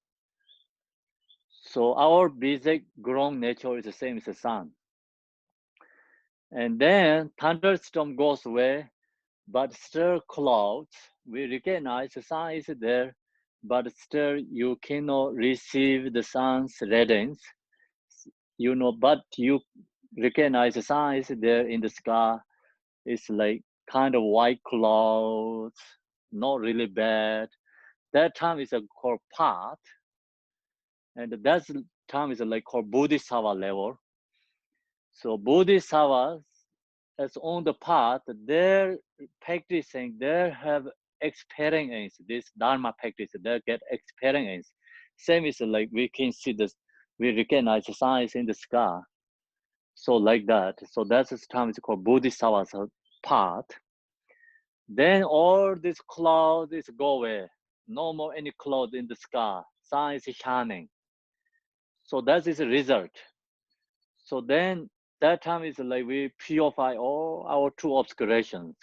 So our basic ground nature is the same as the sun. And then thunderstorm goes away, but still clouds, we recognize the sun is there, but still you cannot receive the sun's radiance. You know, but you recognize the sun is there in the sky. It's like kind of white clouds, not really bad. That time is called path. And that time is like called Bodhisattva level. So Bodhisattvas, as on the path, they're practicing, they have experience, this Dharma practice, they get experience. Same is like we can see this, we recognize the signs in the sky. So like that. So that's the time it's called Bodhisattva's path. Then all these clouds is go away. No more any clouds in the sky. Sun is shining. So that is the result. So then that time is like we purify all our two obscurations.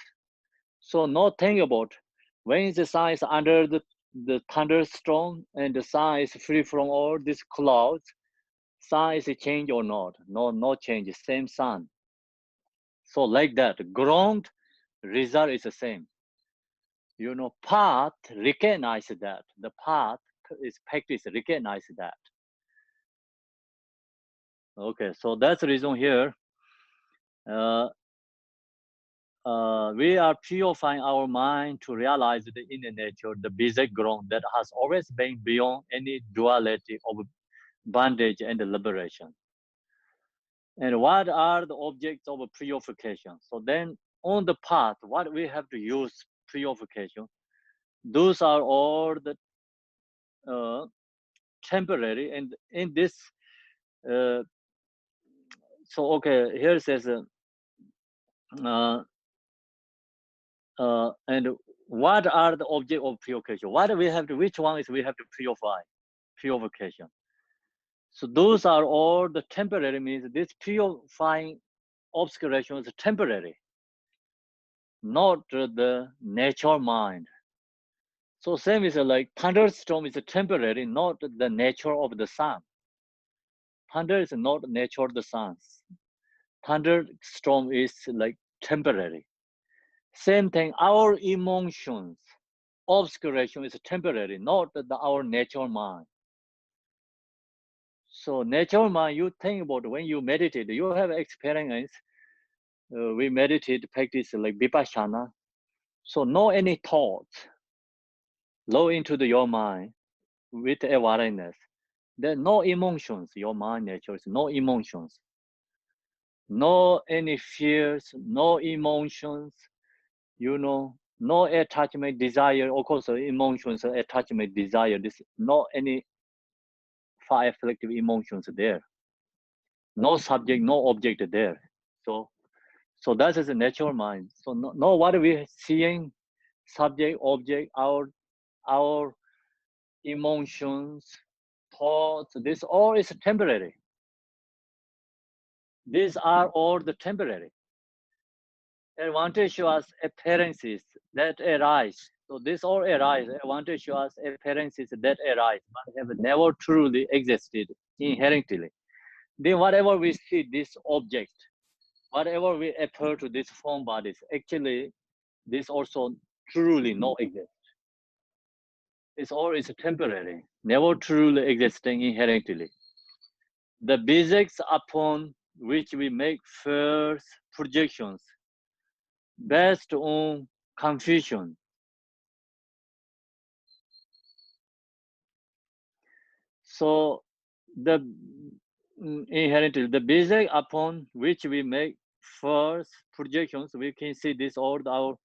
So not think about when the sun is under the thunderstorm and the sun is free from all these clouds, sun is change or not? No change, same sun. So like that, ground result is the same. You know, path recognize that. The path is practice recognize that. Okay, so that's the reason here. We are purifying our mind to realize the inner nature, the basic ground that has always been beyond any duality of bondage and liberation. And what are the objects of purification? So then on the path, what we have to use purification, those are all the temporary. And in this, so okay, here it says, and what are the object of purification? What we have to, which one is we have to purify? Purification. So those are all the temporary, means this purifying obscuration is temporary, not the nature mind. So same is like thunderstorm is temporary, not the nature of the sun. Thunder is not the nature of the sun. Thunderstorm is like temporary. Same thing, our emotions, obscuration is temporary, not our nature mind. So nature mind, you think about when you meditate, you have experience. We meditate, practice like vipassana. So no any thoughts flow into your mind with awareness. There are no emotions. Your mind nature is no emotions, no any fears, no emotions. No attachment, desire. Of course, emotions, attachment, desire. This no any fire afflictive emotions there. No subject, no object there. So that is the natural mind. So no what we seeing, subject, object, our emotions, thoughts. This all is temporary. These are all the temporary. I want to show us appearances that arise. So this all arise. I want to show us appearances that arise, but have never truly existed inherently. Then whatever we see this object, whatever we appear to these form bodies, actually this also truly not exist. It's all is temporary, never truly existing inherently. The basics upon which we make first projections based on confusion. So the inherently the basic upon which we make first projections, we can see this all our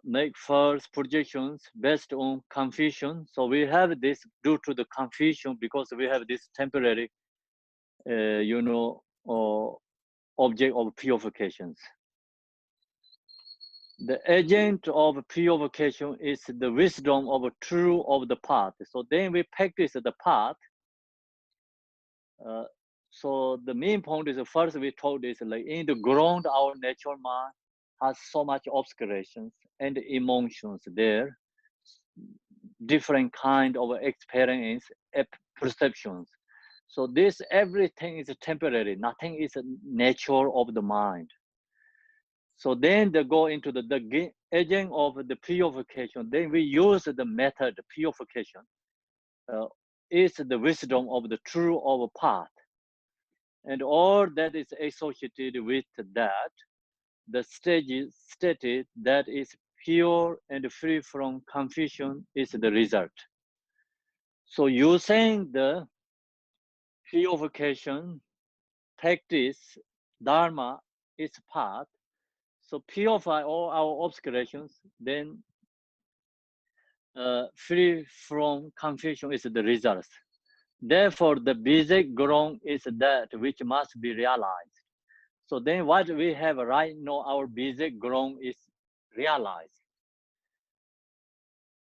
make first projections based on confusion. So we have this due to the confusion because we have this temporary, object of purifications. The agent of purification is the wisdom of true of the path. So then we practice the path. So the main point is first we told is like in the ground our natural mind has so much obscurations and emotions there, different kind of experience, perceptions. So this everything is temporary. Nothing is a nature of the mind. So then they go into the agent of the purification. Then we use the method purification. Is the wisdom of the true of path. And all that is associated with that, the stage stated that is pure and free from confusion is the result. So using the purification practice, dharma is path. So purify all our obscurations, then free from confusion is the result. Therefore, the basic ground is that which must be realized. So then what we have right now, our basic ground is realized.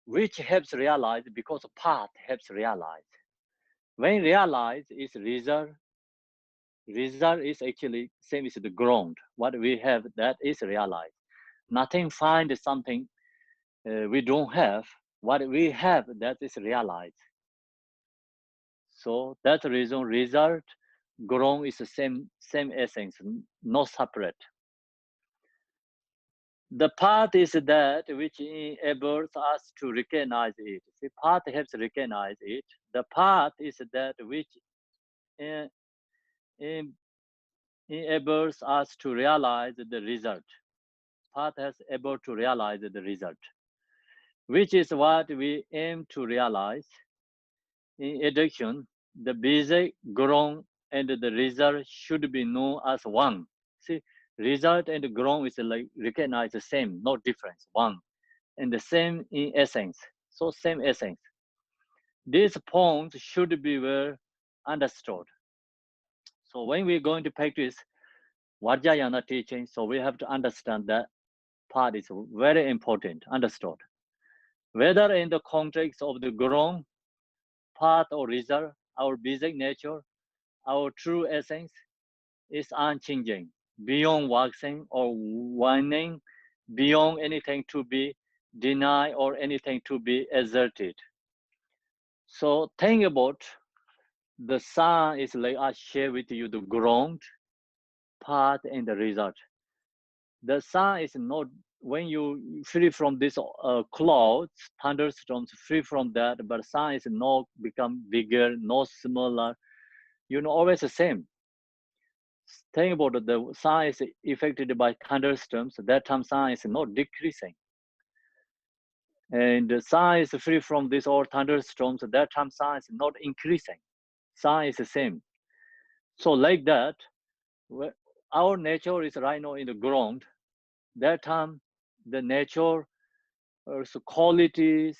Which helps realize because path helps realize. When realize is result, result is actually same as the ground. What we have, that is realized. Nothing find something we don't have. What we have, that is realized. So that's the reason result, ground is the same essence, not separate. The path is that which enables us to recognize it. The path helps recognize it. The path is that which enables us to realize the result. Path has able to realize the result, which is what we aim to realize. In addition, the basic ground and the result should be known as one. See, result and ground is like recognize the same, no difference, one. And the same in essence. So same essence. These points should be well understood. So when we're going to practice Vajrayana teaching, so we have to understand that part is very important, understood. Whether in the context of the ground, path or result, our basic nature, our true essence is unchanging, beyond waxing or waning, beyond anything to be denied or anything to be asserted. So think about the sun is like I share with you the ground, path, and the result. The sun is not, when you free from this clouds, thunderstorms, free from that, but sun is not become bigger, not smaller, always the same. Think about it, the sun is affected by thunderstorms, that time sun is not decreasing. And the sun is free from this all thunderstorms, that time sun is not increasing. Sun is the same. So like that, our nature is right now in the ground. That time, the nature, qualities,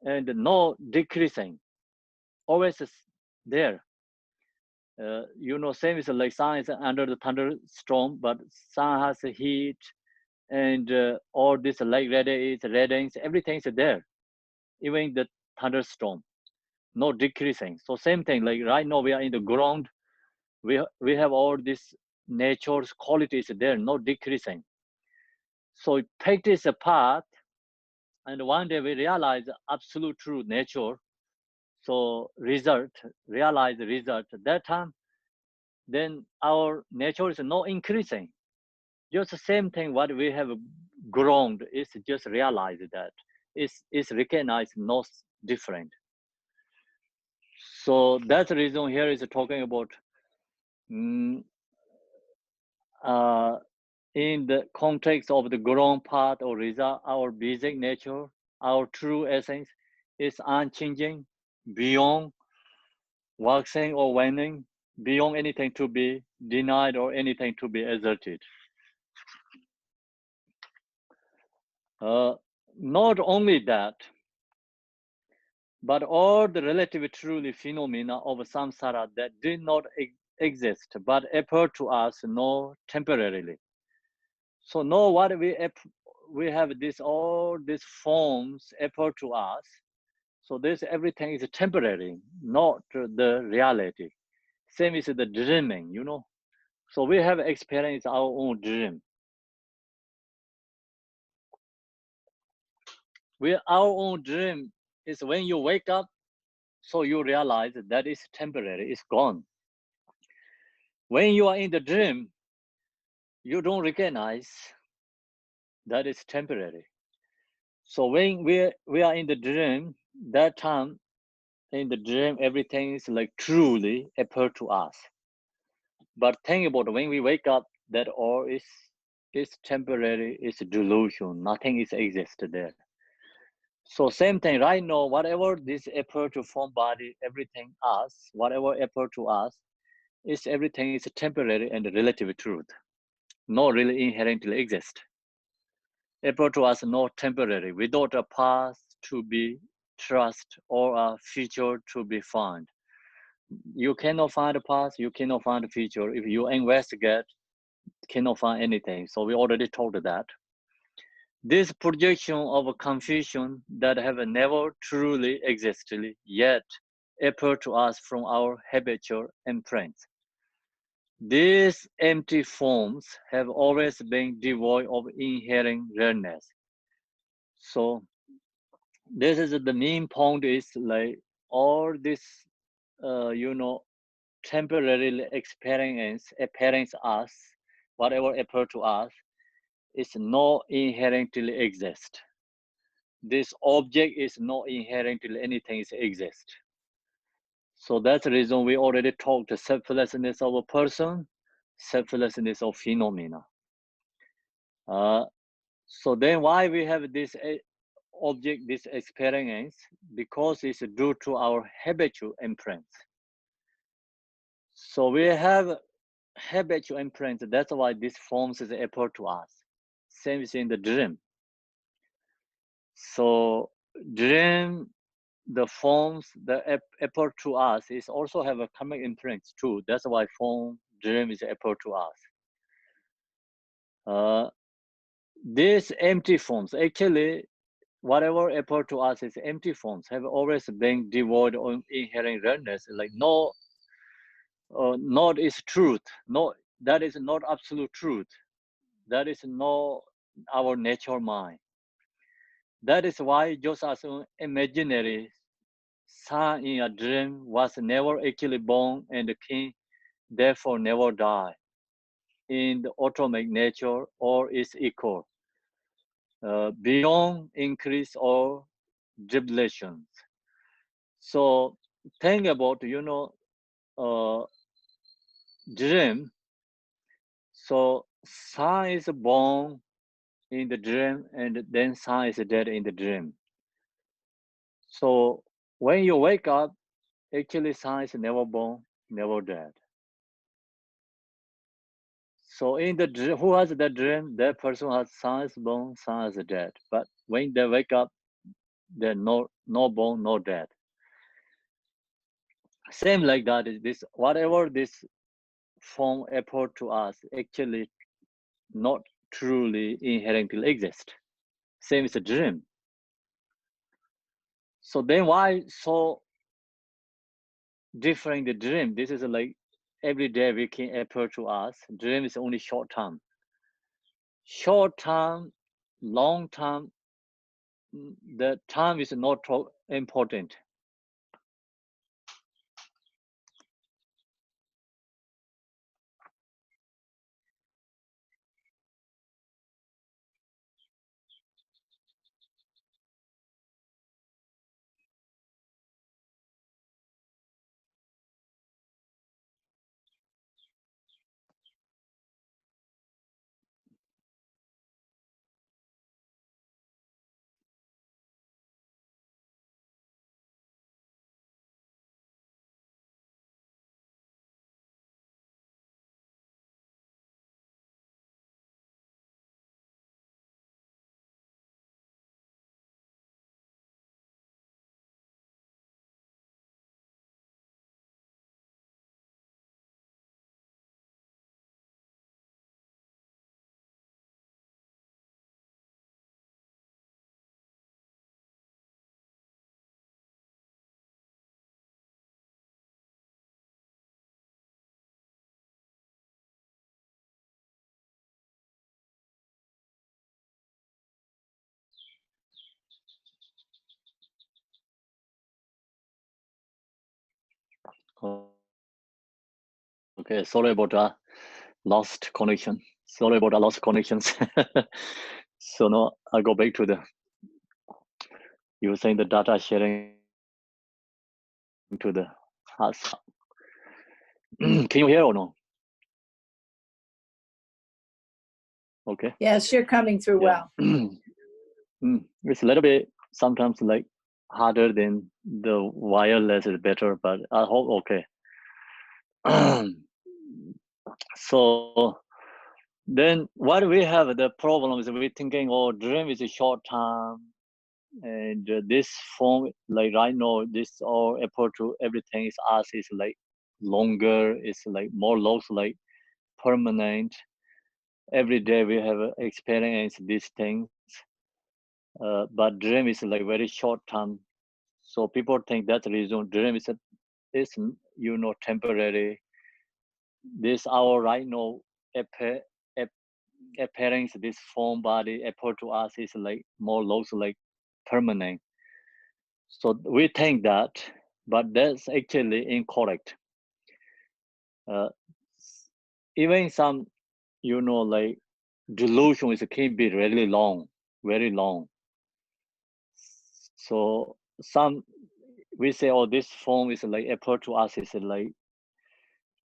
and no decreasing, always is there. Same is like sun is under the thunderstorm, but sun has a heat, and all this like radiance, everything is there, even the thunderstorm, no decreasing. So same thing, like right now we are in the ground, we have all this nature's qualities there, no decreasing. So practice a path, and one day we realize absolute true nature. So realize the result. That time, then our nature is not increasing. Just the same thing what we have grown is just realize that is recognized, not different. So that's the reason here is talking about in the context of the grown path or result, our basic nature, our true essence is unchanging, beyond waxing or waning, beyond anything to be denied or anything to be asserted. Not only that, but all the relative truly phenomena of samsara that did not exist but appear to us no temporarily. So know what we have this, all these forms appear to us. So this everything is temporary, not the reality. Same is the dreaming, So we have experienced our own dream. Our own dream is when you wake up, so you realize that is temporary, it's gone. When you are in the dream, you don't recognize that is temporary. So when we are in the dream, that time in the dream, everything is like truly appear to us. But think about when we wake up, that all is temporary, it's delusion, nothing is existed there. So same thing right now, whatever this appear to form body, everything us, whatever appear to us, is everything is temporary and relative truth, not really inherently exist. Appear to us not temporary, without a past to be trust or a future to be found. You cannot find the past, you cannot find the future. If you investigate, cannot find anything. So we already told that. This projection of confusion that have never truly existed yet appear to us from our habitual imprints. These empty forms have always been devoid of inherent realness. So this is the main point, is like all this, temporary appearance us, whatever appear to us, is not inherently exist. This object is not inherently anything exist. So that's the reason we already talked the selflessness of a person, selflessness of phenomena. So then why we have this object, this experience? Because it's due to our habitual imprints. So we have habitual imprints, that's why this forms is appear to us. Same is in the dream. So dream, the forms that appear to us is also have a common imprints too. That's why form, dream is appear to us. These empty forms, actually, whatever appear to us is empty forms, have always been devoid of inherent realness. Like not is truth. No, that is not absolute truth. That is no our natural mind. That is why just as an imaginary son in a dream was never actually born and the king therefore never die in the atomic nature or its equal, beyond increase or tribulations. So think about, dream. So son is born in the dream and then son is dead in the dream. So when you wake up, actually son is never born, never dead. So in the dream, who has that dream? That person has son is born, son is dead. But when they wake up, they're no born, no dead. Same like that is this whatever this form appeared to us actually not truly inherently exist. Same as a dream. So then why so different the dream? This is like every day we can appear to us. Dream is only short term. Short term, long term, the time is not important. Okay, sorry about lost connection. Sorry about lost connections. So now I go back to the you were saying the data sharing to the us. Can you hear or no? Okay. Yes, you're coming through Yeah. well. It's a little bit sometimes like harder than the wireless is better, but I hope okay. So then what we have the problem is we thinking, oh, dream is a short term, and this form like right now this all approach to everything is us is like longer, it's like more looks like permanent. Every day we have experience these things, but dream is like very short term. So people think that's the reason dream is temporary. This our right now appearance, this form body appear to us is like more looks like permanent. So we think that, but that's actually incorrect. Uh, even some, like delusions can be really long, very long. So some we say, oh, this form is like appear to us is like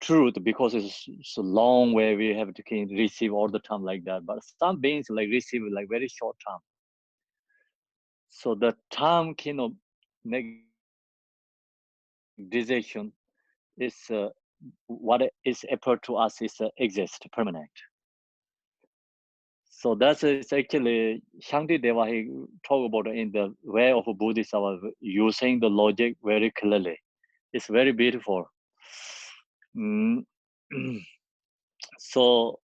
truth because it's so long where we have to can receive all the time like that. But some beings like receive like very short term. So the time cannot make decision is what is appear to us is exist permanent. So that's is actually Shanti Deva he talk about in the way of Buddhism using the logic very clearly. It's very beautiful. Mm. So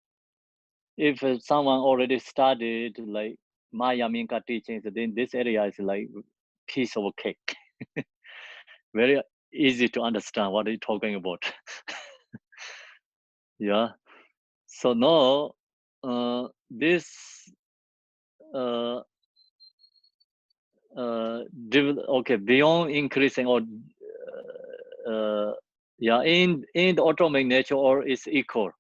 if someone already studied like Maya Minka teachings, then this area is like piece of cake. Very easy to understand what you're talking about. Yeah. So now this okay, beyond increasing or yeah, in the atomic nature or is equal.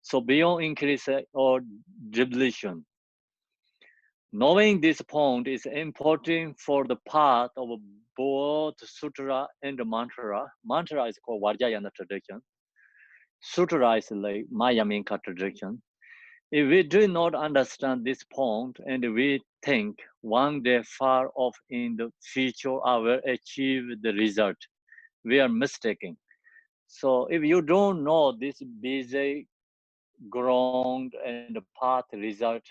So beyond increase or depletion. Knowing this point is important for the path of both sutra and mantra. Mantra is called Vajrayana tradition. Sutra is like Mayamika tradition. If we do not understand this point and we think one day far off in the future I will achieve the result, we are mistaken. So if you don't know this basic ground and the path result,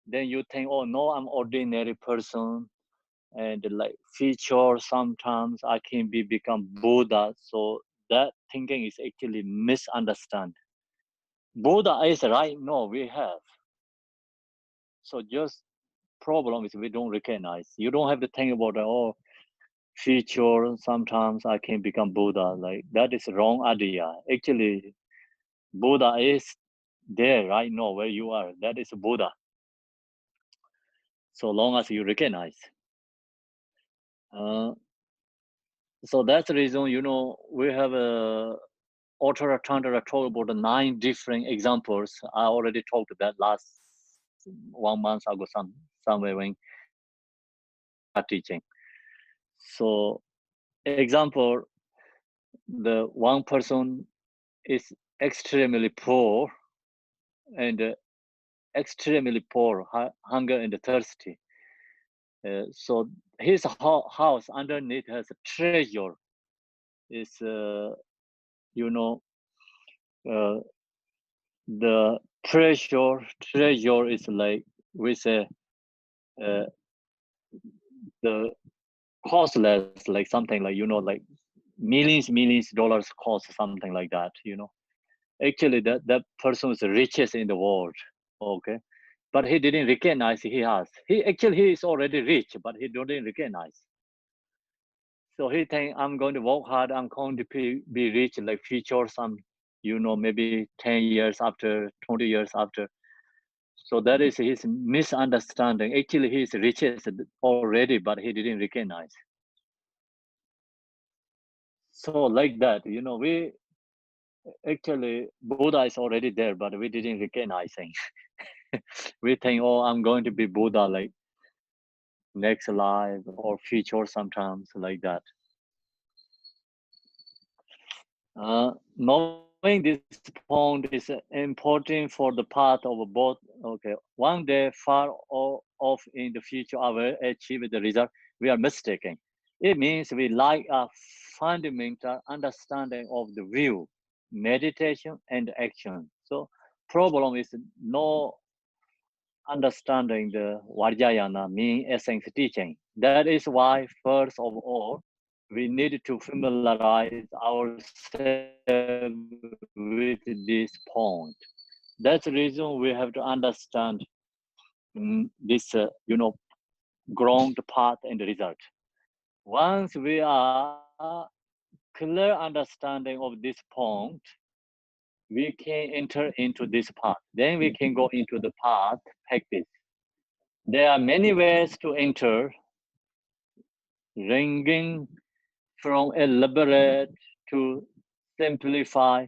then you think, oh no, I'm ordinary person and like future sometimes I can become Buddha. So that thinking is actually misunderstand. Buddha is right now we have. So just problem is we don't recognize. You don't have to think about oh future sometimes I can become Buddha. Like that is wrong idea. Actually, Buddha is there right now where you are. That is Buddha. So long as you recognize. So that's the reason, you know, we have a Uttara Tantra talk about the 9 different examples. I already talked that last 1 month ago, somewhere when I teaching. So example, the one person is extremely poor and extremely poor, hunger and thirsty. So his house underneath has a treasure. Is you know the treasure is like we say the costless, like something like like millions dollars cost, something like that. Actually that person is the richest in the world. Okay, but he didn't recognize he is already rich, but he didn't recognize. So he think I'm going to work hard, I'm going to be rich like future some, maybe 10 years after, 20 years after. So that is his misunderstanding. Actually he is richest already, but he didn't recognize. So like that, we actually Buddha is already there, but we didn't recognize him. We think, oh, I'm going to be Buddha like next life or future sometimes, like that. Knowing this point is important for the path of both. Okay, one day far off in the future, I will achieve the result. We are mistaken. It means we lack a fundamental understanding of the view, meditation, and action. So, problem is no understanding the Vajrayana mean essence teaching. That is why, first of all, we need to familiarize ourselves with this point. That's the reason we have to understand this, ground path and result. Once we are clear understanding of this point, we can enter into this path. Then we can go into the path practice. There are many ways to enter, ranging from elaborate to simplify,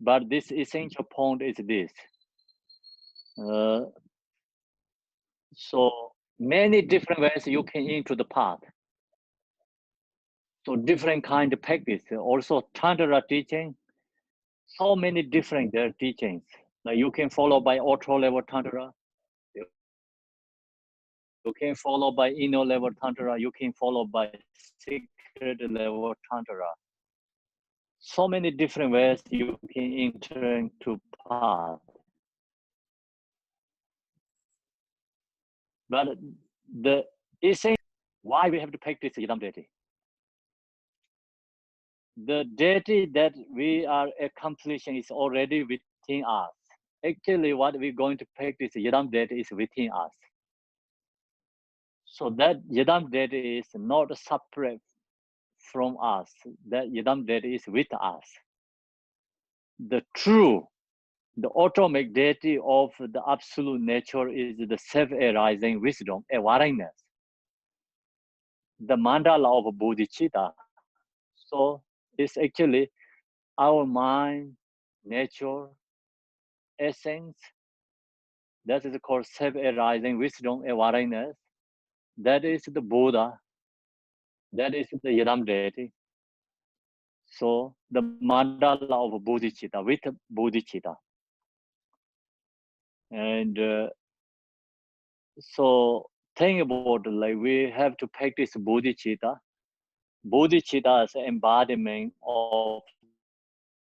but this essential point is this. So many different ways you can into the path. So different kind of practice. Also Tantra teaching, so many different their teachings. Like you can follow by auto level Tantra. You can follow by inner level Tantra. You can follow by secret level Tantra. So many different ways you can enter into path. But the essence, why we have to practice Yidam deity? The deity that we are accomplishing is already within us. Actually, what we're going to practice Yidam deity is within us. So that Yidam deity is not separate from us. That Yidam deity is with us. The true the automatic deity of the absolute nature is the self-arising wisdom, awareness, the mandala of bodhicitta. So it's actually our mind, nature, essence. That is called self-arising wisdom, awareness. That is the Buddha. That is the Yidam deity. So the mandala of bodhicitta with bodhicitta. And so think about like we have to practice bodhicitta. Bodhicitta is an embodiment of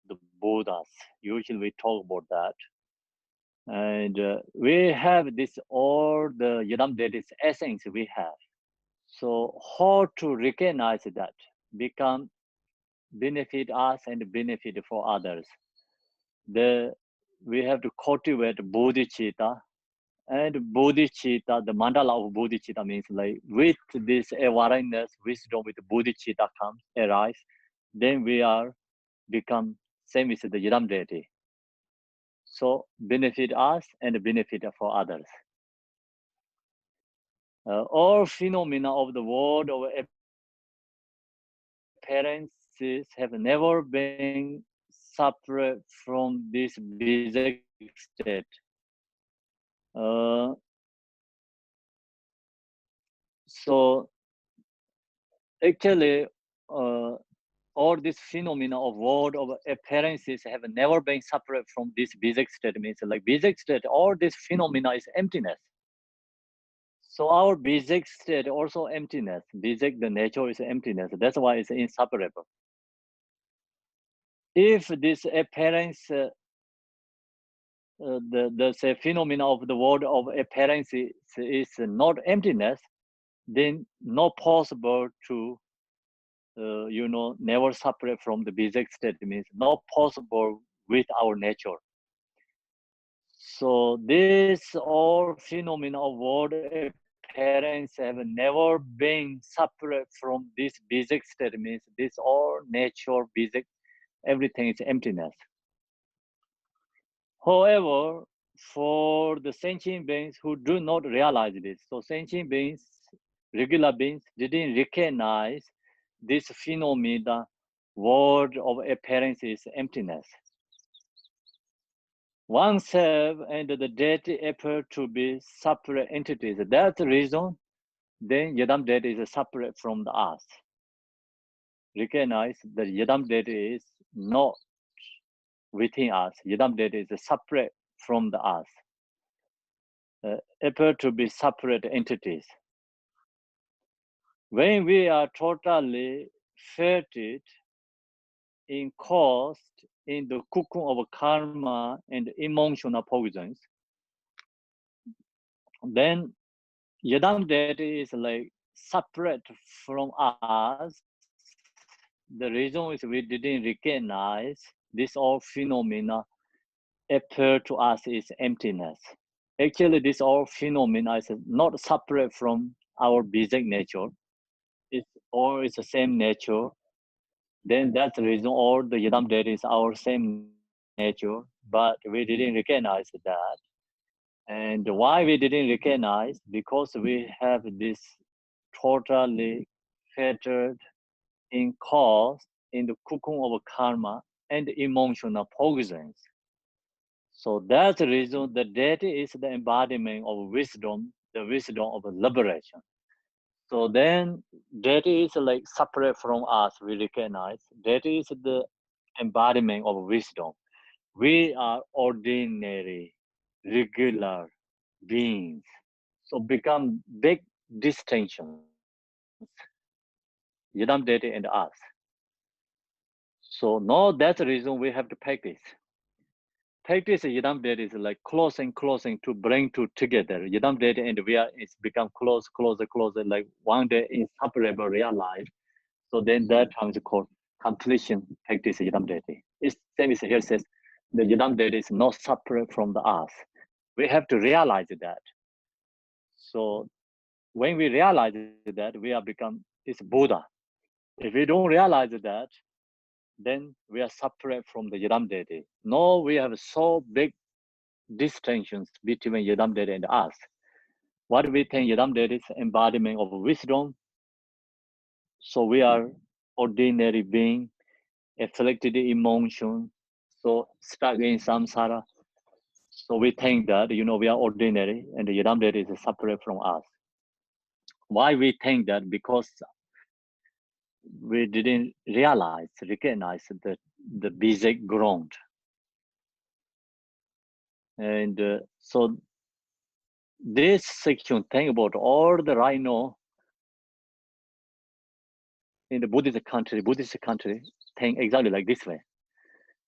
the Buddhas. Usually we talk about that. And we have this all the Yidam deity's essence we have. So how to recognize that, become benefit us and benefit for others. We have to cultivate bodhicitta. And bodhicitta, the mandala of bodhicitta means like with this awareness, wisdom with bodhicitta comes, arise, then we are become same as the Yidam deity. So benefit us and benefit for others. All phenomena of the world of appearances have never been separate from this basic state. So actually, all these phenomena of world of appearances have never been separate from this basic state. Means like basic state, all this phenomena is emptiness. So our basic state also emptiness. Basic, the nature is emptiness. That's why it's inseparable. If this appearance, the say phenomena of the world of appearance is not emptiness, then not possible to never separate from the basic state. Means not possible with our nature. So this all phenomena of world appearance have never been separate from this basic state. Means this all nature, basic, everything is emptiness. However, for the sentient beings who do not realize this, so sentient beings, regular beings, didn't recognize this phenomena, world of appearance is emptiness. Oneself and the deity appear to be separate entities. That's the reason then Yidam deity is separate from the us. Recognize that Yidam deity is not within us. Yidam deity is separate from the us. Appear to be separate entities. When we are totally fettered in caused in the cocoon of karma and emotional poisons, then Yidam deity is like separate from us. The reason is we didn't recognize this all phenomena appear to us is emptiness. Actually, this all phenomena is not separate from our basic nature. It's all is the same nature. Then that's the reason all the Yidam deity is our same nature, but we didn't recognize that. And why we didn't recognize? Because we have this totally fettered in cause in the cocoon of karma and emotional poisons. So that's the reason the deity is the embodiment of wisdom, the wisdom of liberation. So then deity is like separate from us, we recognize. Deity is the embodiment of wisdom. We are ordinary, regular beings. So become big distinctions. Yidam deity and us. So now that's the reason we have to practice. Practice Yidam deity is like closing to bring two together. Yidam deity and we are it's become closer, like one day inseparable real life. So then that time is called completion practice Yidam deity. It's same as here says the Yidam deity is not separate from the us. We have to realize that. So when we realize that, we are become it's Buddha. If we don't realize that, then we are separate from the Yidam deity. No, we have so big distinctions between Yidam deity and us. What we think Yidam deity is embodiment of wisdom. So we are ordinary being, afflicted emotion, so stuck in samsara. So we think that, we are ordinary and the Yidam deity is separate from us. Why we think that? Because we didn't recognize the basic ground. And so this section, think about all the rhino in the Buddhist country, think exactly like this way.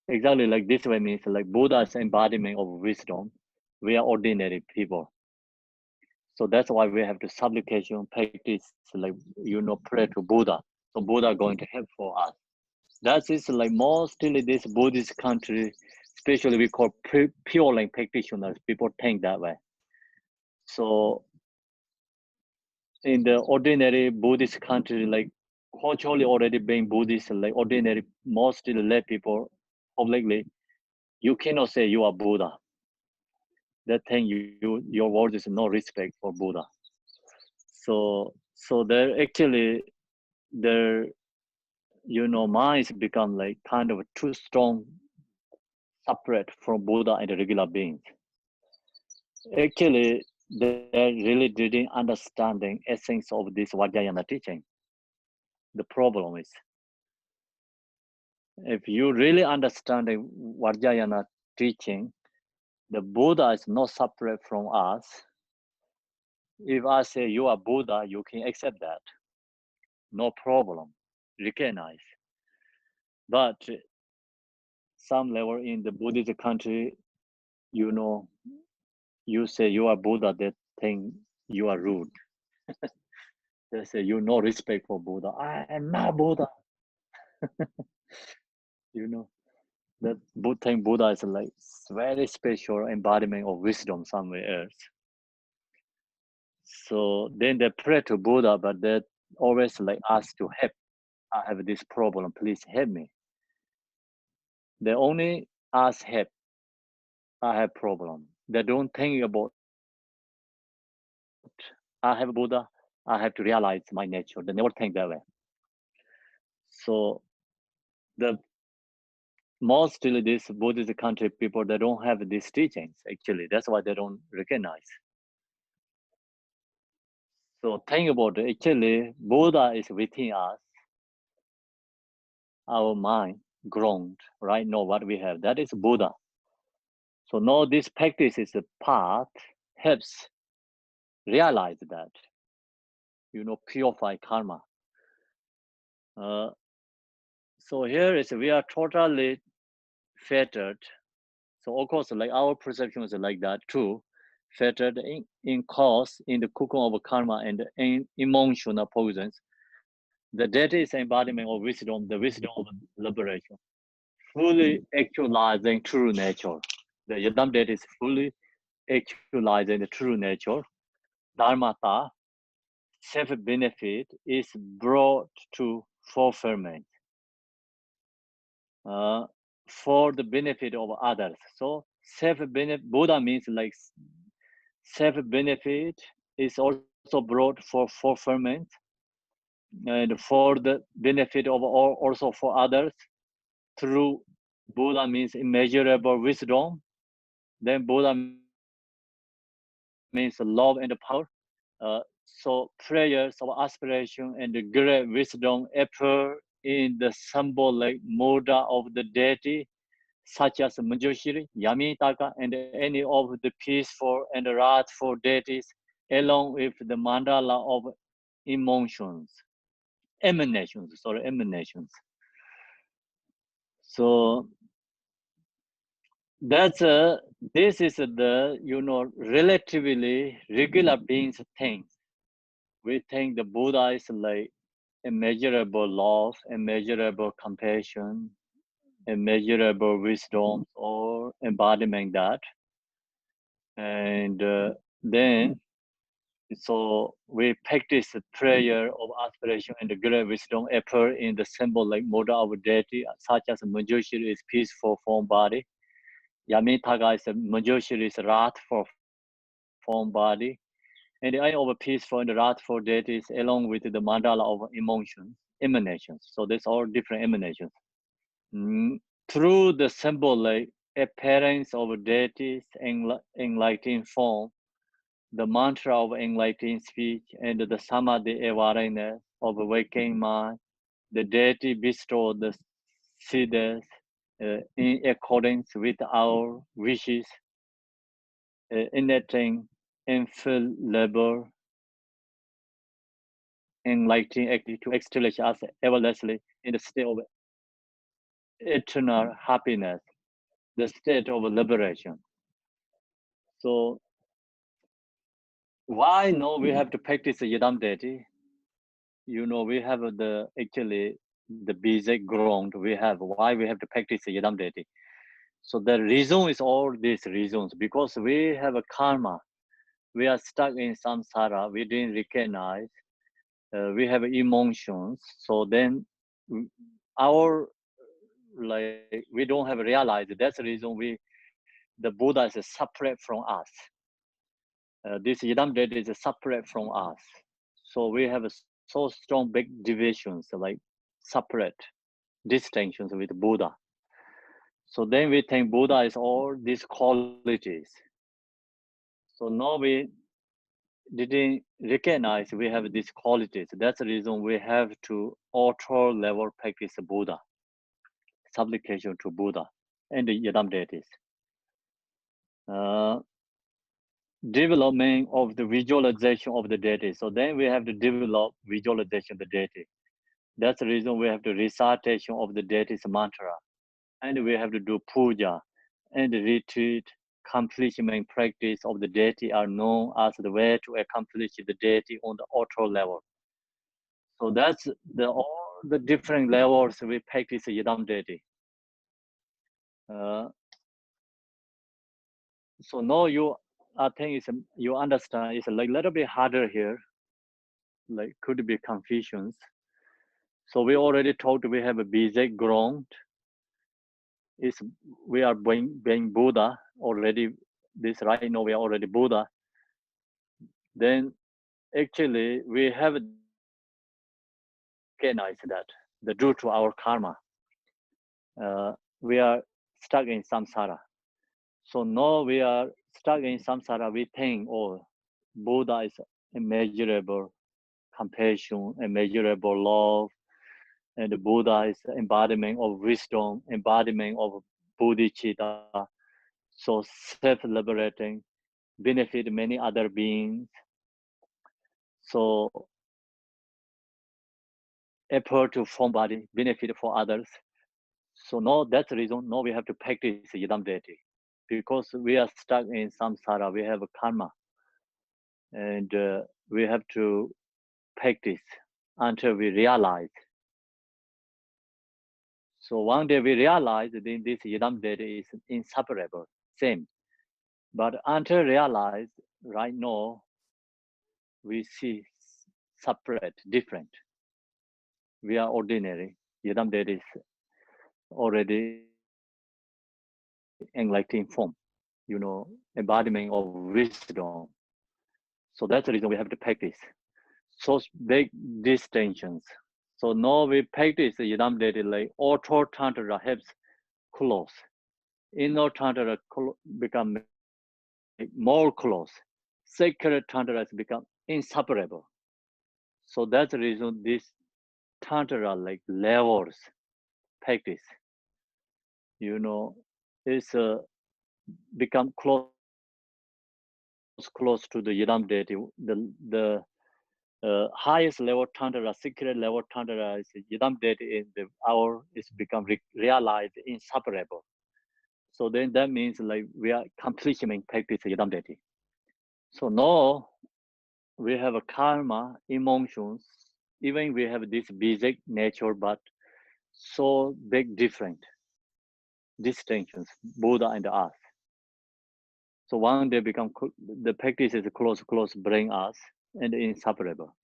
Exactly like this way means like Buddha's embodiment of wisdom. We are ordinary people. So that's why we have to supplication practice, like, pray to Buddha. So Buddha going to help for us. That is like mostly this Buddhist country, especially we call pure land practitioners. People think that way. So in the ordinary Buddhist country, like culturally already being Buddhist, like ordinary, mostly lay people, publicly, you cannot say you are Buddha. That thing your word is no respect for Buddha. So there actually their minds become like kind of too strong, separate from Buddha and the regular beings. Actually, they really didn't understanding essence of this Vajrayana teaching. The problem is, if you really understanding Vajrayana teaching, the Buddha is not separate from us. If I say you are Buddha, you can accept that. No problem. Recognize. But some level in the Buddhist country, you say you are Buddha, that thing you are rude. They say you no respect for Buddha. I am not Buddha. That Buddha is like very special embodiment of wisdom somewhere else. So then they pray to Buddha, but they always like ask to help. I have this problem, please help me. They only ask help. I have problem. They don't think about I have Buddha, I have to realize my nature. They never think that way. So the mostly this Buddhist country people, they don't have these teachings actually. That's why they don't recognize. So think about it. Actually, Buddha is within us. Our mind ground right now what we have, that is Buddha. So now this practice is a path, helps realize that, purify karma. So here is we are totally fettered. So of course, like our perception is like that too, fettered in cause in the cocoon of karma and in emotional poisons. The deity is embodiment of wisdom, the wisdom of liberation, fully actualizing true nature. The Yidam deity is fully actualizing the true nature. Dharmata, self-benefit, is brought to fulfillment for the benefit of others. So self-benefit, Buddha means like self-benefit is also brought for fulfillment and for the benefit of all, also for others. Through Buddha means immeasurable wisdom. Then Buddha means love and power. So prayers of aspiration and the great wisdom appear in the symbolic mode of the deity, such as Manjushri, Yamitaka, and any of the peaceful and wrathful deities, along with the mandala of emanations. So that's this is the relatively regular beings things. We think the Buddha is like immeasurable love, immeasurable compassion, immeasurable wisdom, or embodying that. And then So we practice the prayer of aspiration and the great wisdom appear in the symbol like model of deity, such as Manjushri is peaceful form body, Yamitaka is a Manjushri is wrathful form body, and the eye of a peaceful and wrathful deities along with the mandala of emotions, emanations. So there's all different emanations. Through the symbolic appearance of deities enlightening form, the mantra of enlightening speech, and the samadhi awareness of awakening mind, the deity bestowed the siddhas in accordance with our wishes, enacting infallible enlightening activity to establish us everlastingly in the state of eternal happiness, the state of liberation. So why no we have to practice the Yidam deity? You know, we have the actually the basic ground we have why we have to practice the Yidam deity. So the reason is all these reasons because we have a karma. We are stuck in samsara. We didn't recognize. We have emotions. So then our we don't have realized. That's the reason the Buddha is separate from us. This Yidam deity is separate from us. So we have so strong big divisions, like separate distinctions with Buddha. So then we think Buddha is all these qualities. So now we didn't recognize we have these qualities. That's the reason we have to auto level practice Buddha, supplication to Buddha and the Yidam deities. Development of the visualization of the deity. So then we have to develop visualization of the deity. That's the reason we have to recitation of the deity's mantra. And we have to do puja and retreat, accomplishment practice of the deity are known as the way to accomplish the deity on the auto level. So that's all the different levels we practice Yidam deity. So now I think you understand it's like a little bit harder here, like could be confusions. So we already talked we have a basic ground. We are being Buddha already. This right now we are already Buddha. Then actually we have recognized that due to our karma, we are stuck in samsara. So now we are stuck in samsara. We think, oh, Buddha is immeasurable compassion, immeasurable love, and the Buddha is the embodiment of wisdom, embodiment of bodhicitta. So self-liberating, benefit many other beings. So effort to form body, benefit for others. So now that's the reason now we have to practice Yidam deity. Because we are stuck in samsara, we have a karma. And we have to practice until we realize. So one day we realize that this Yidam deity is inseparable, same. But until realize, right now, we see separate, different. We are ordinary. Yidam deity is already enlightening form, embodiment of wisdom. So that's the reason we have to practice. So big distinctions. So now we practice the Yidam deity like auto tantra helps close. Inner tantra become more close. Sacred tantra has become inseparable. So that's the reason this tantra like levels practice, is become close to the Yidam deity. The highest level tantra, secret level tantra is Yidam deity in the hour is become realized inseparable. So then that means like we are completing practice Yidam deity. So now we have a karma, emotions, even we have this basic nature, but so big different distinctions, Buddha and us. So one day the practice is close bring us and inseparable.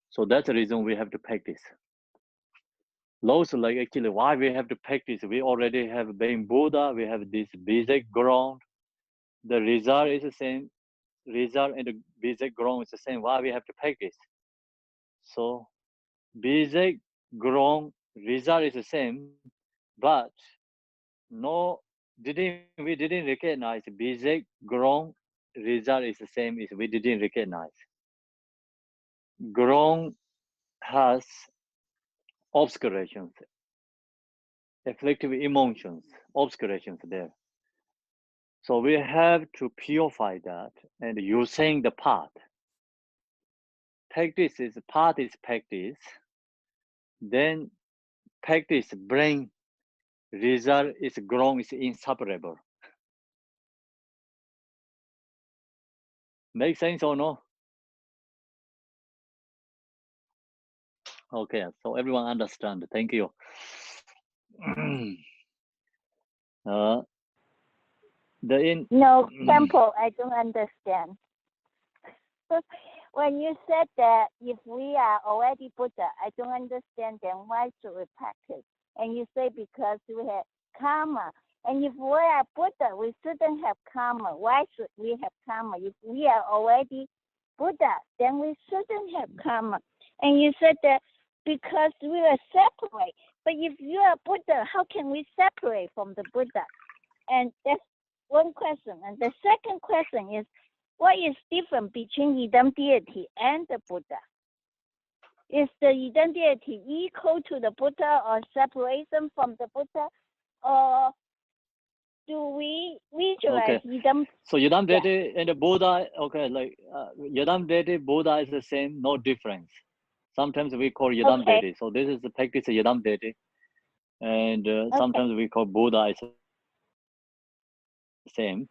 So that's the reason we have to practice. Those like actually why we have to practice. We already have being Buddha. We have this basic ground. The result is the same. Result and the basic ground is the same. Why we have to practice? So basic ground result is the same, but we didn't recognize basic ground result is the same is we didn't recognize. Ground has obscurations, afflictive emotions, obscurations there. So we have to purify that and using the path. Practice is practice. Then practice bring result is grown is inseparable. Make sense or no? Okay, so everyone understand. Thank you. No, Temple, I don't understand. When you said that if we are already Buddha, I don't understand then why should we practice? And you say because we have karma. And if we are Buddha, we shouldn't have karma. Why should we have karma? If we are already Buddha, then we shouldn't have karma. And you said that because we are separate. But if you are Buddha, how can we separate from the Buddha? And that's one question. And the second question is, what is different between Yidam deity and the Buddha? Is the Yidam deity equal to the Buddha or separation from the Buddha? Or do we visualize Yidam? So Yidam deity and the Buddha, okay, like Yidam deity, Buddha is the same, no difference. Sometimes we call Yidam deity. So this is the practice of Yidam deity. And sometimes we call Buddha is the same.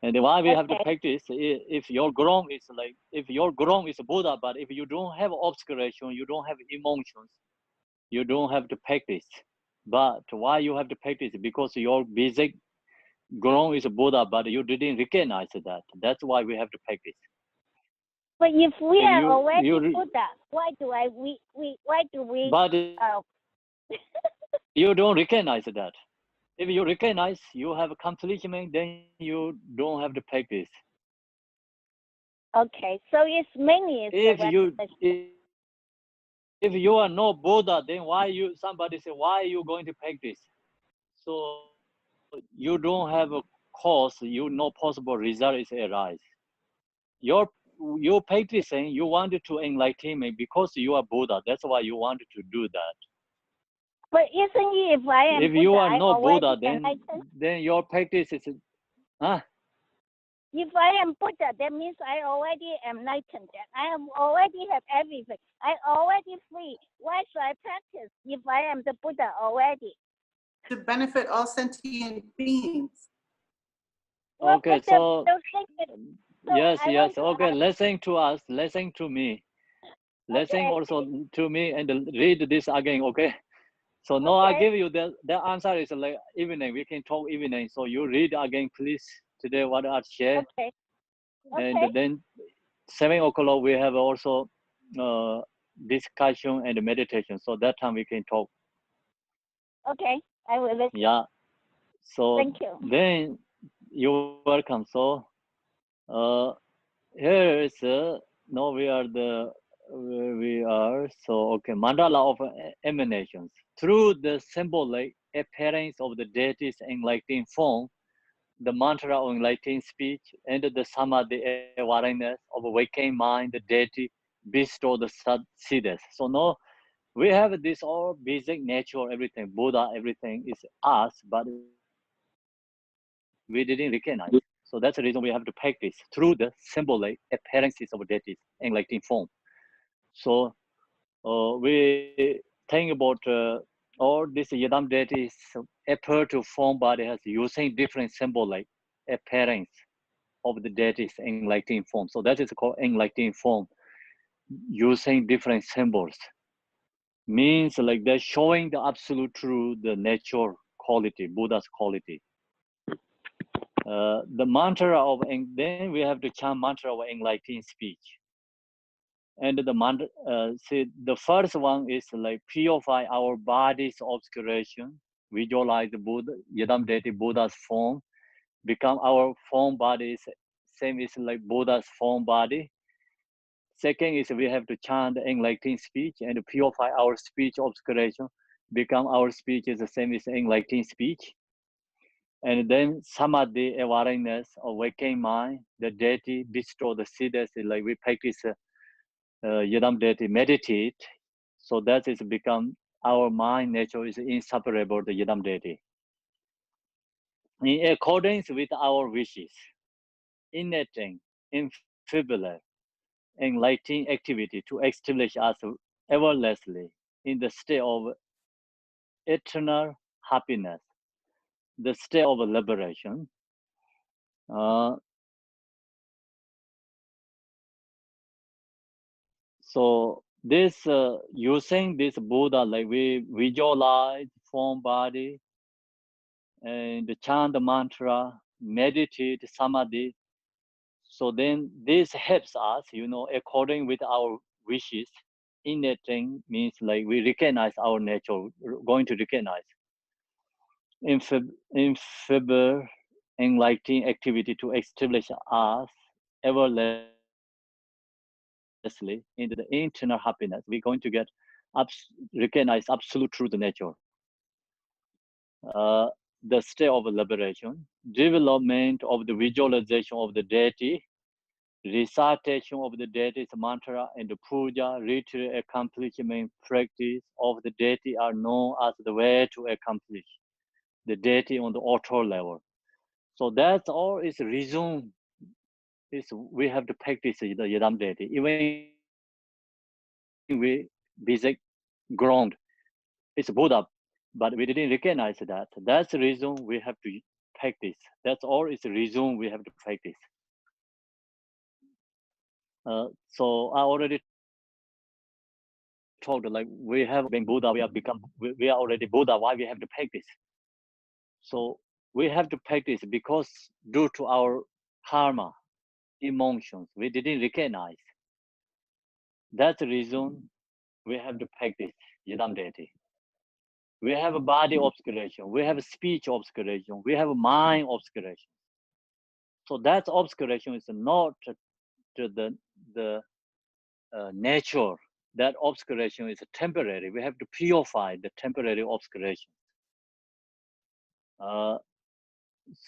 And why we have to practice, if your ground is Buddha, but if you don't have obscuration, you don't have emotions, you don't have to practice. But why you have to practice? Because your basic ground is Buddha, but you didn't recognize that. That's why we have to practice. But if we are already Buddha, why do we? But you don't recognize that. If you recognize you have accomplishment, then you don't have to practice. Okay, so it's mainly if you are no Buddha, then somebody say why are you going to practice? So you don't have a cause, no possible result is arise. You're practicing, you wanted to enlightenment because you are Buddha. That's why you wanted to do that. But isn't it if I am if Buddha, you are no Buddha, enlightened? then your practice is, If I am Buddha, that means I already am enlightened. I already have everything. I already free. Why should I practice if I am the Buddha already? To benefit all sentient beings. Okay, so yes. Okay, listen to us, listen to me. Listen also to me and read this again, okay? So now I give you the answer is like evening. We can talk evening. So you read again, please. Today what I share. And then 7 o'clock we have also discussion and meditation. So that time we can talk. Okay, I will listen. Yeah. So thank you. Then you're welcome. So here is now we are where we are. So okay, mandala of emanations through the symbolic appearance of the deities enlightening form, the mantra of enlightening speech, and the samadhi awareness of awakening mind, the deity bestow the siddhas. So now we have this all basic nature, everything, Buddha, everything is us, but we didn't recognize. So that's the reason we have to practice through the symbolic appearances of deities enlightening form. So we think about all these Yidam deities appear to form body has using different symbolic appearance of the deities enlightening form. So that is called enlightening form, using different symbols. Means like they're showing the absolute truth, the nature quality, Buddha's quality. The mantra of, then we have to chant mantra of enlightening speech. And see, the first one is like purify our body's obscuration, visualize the Buddha, Yidam deity Buddha's form, become our form body is same is like Buddha's form body. Second is we have to chant enlightening speech and purify our speech obscuration, become our speech is the same as enlightening speech. And then samadhi, awareness, awakening mind, the deity bestow the siddhas, like we practice Yidam deity meditate. So that is become our mind nature is inseparable the Yidam deity. In accordance with our wishes, innate, infibulate, enlightening activity to establish us everlastingly in the state of eternal happiness, the state of liberation. So this using this Buddha, like we visualize form body and chant the mantra, meditate samadhi. So then this helps us, according with our wishes. Innate thing means like we recognize our nature, going to recognize. Infibulate, enlightening activity to establish us everlastingly into the internal happiness. We're going to get recognize absolute truth nature. The state of liberation, development of the visualization of the deity, recitation of the deity's mantra, and the puja, ritual accomplishment practice of the deity are known as the way to accomplish the deity on the altar level. So that's all is resume. We have to practice the Yidam deity. Even we visit ground, it's Buddha, but we didn't recognize that. That's the reason we have to practice. That's all is the reason we have to practice. So I already told like we have been Buddha, we are already Buddha. Why we have to practice? So we have to practice because due to our karma, emotions, we didn't recognize. That's the reason we have to practice Yidam deity. We have a body obscuration, we have a speech obscuration, we have a mind obscuration. So that obscuration is not to the nature. That obscuration is temporary. We have to purify the temporary obscuration.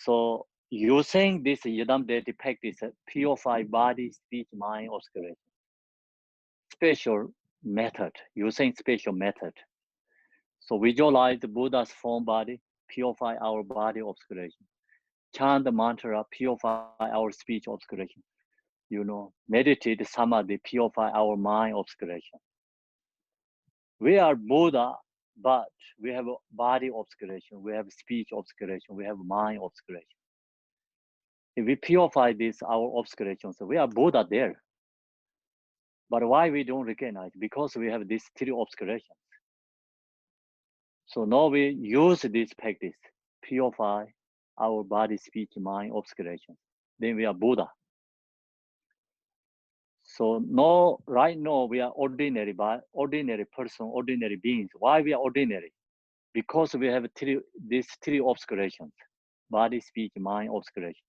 So using this Yidam deity practice, purify body, speech, mind obscuration. Special method, using special method. So visualize the Buddha's form body, purify our body obscuration. Chant the mantra, purify our speech obscuration. Meditate samadhi, purify our mind obscuration. We are Buddha, but we have a body obscuration, we have speech obscuration, we have mind obscuration. If we purify this, our obscuration, so we are Buddha there. But why we don't recognize? Because we have these three obscurations. So now we use this practice, purify our body, speech, mind obscuration. Then we are Buddha. So now, right now, we are ordinary person, ordinary beings. Why we are ordinary? Because we have these three obscurations, body, speech, mind obscuration.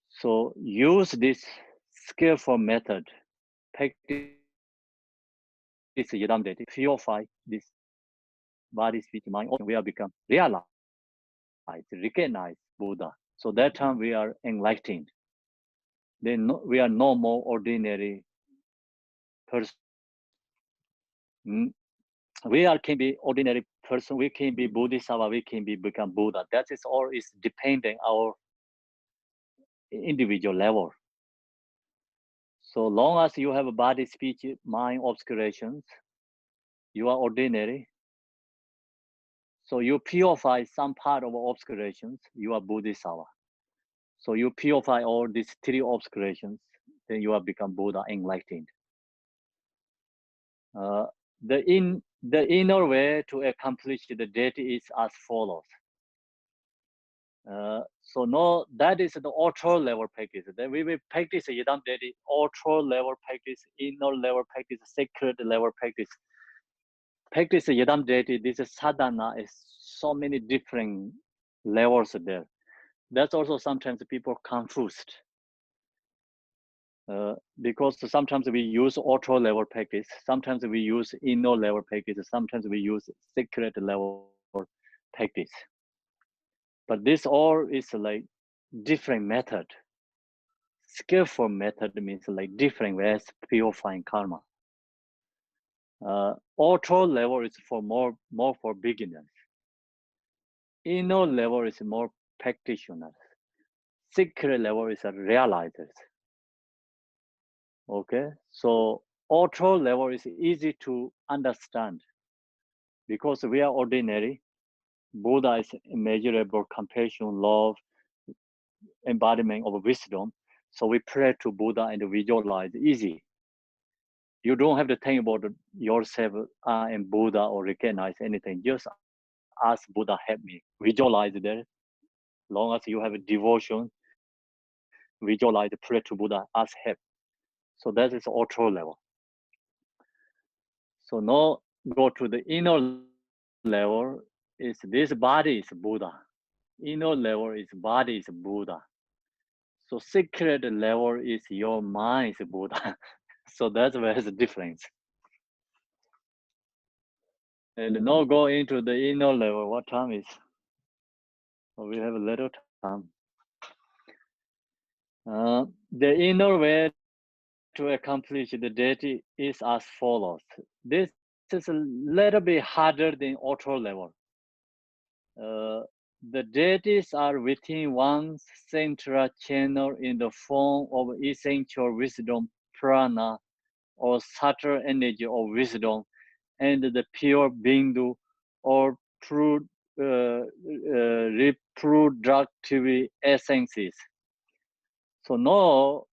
So use this skillful method, practice Yidam deity, purify this body, speech, mind, we are become realized, recognize Buddha. So that time we are enlightened. Then we are no more ordinary person. We can be ordinary person, we can be Bodhisattva, we can become Buddha. That is all is depending our individual level. So long as you have a body, speech, mind obscurations, you are ordinary. So you purify some part of obscurations, you are Bodhisattva. So you purify all these three obscurations, then you have become Buddha, enlightened. The inner way to accomplish the deity is as follows. So no, that is the ultra level practice. Then we will practice Yidam Dedi, ultra level practice, inner level practice, sacred level practice. Practice Yidam Dedi, this is sadhana is so many different levels there. That's also sometimes people confused. Because sometimes we use ultra level practice, sometimes we use inner level practice, sometimes we use sacred level practice. But this all is like different method. Skillful method means like different ways purifying karma. Ultra level is for more for beginners. Inner level is more practitioners. Secret level is realizers. Okay, so ultra level is easy to understand because we are ordinary. Buddha is immeasurable compassion, love, embodiment of wisdom. So we pray to Buddha and visualize easy. You don't have to think about yourself and Buddha or recognize anything. Just ask Buddha, help me. Visualize there. Long as you have a devotion, visualize, pray to Buddha, ask help. So that is ultra level. So now go to the inner level. Is this body is Buddha. Inner level is body is Buddha. So secret level is your mind is Buddha. So that's where the difference. And now go into the inner level. What time is? Oh, we have a little time. The inner way to accomplish the deity is as follows. This is a little bit harder than ultra level. The deities are within one central channel in the form of essential wisdom, prana, or subtle energy of wisdom, and the pure bindu, or reproductive essences. So now,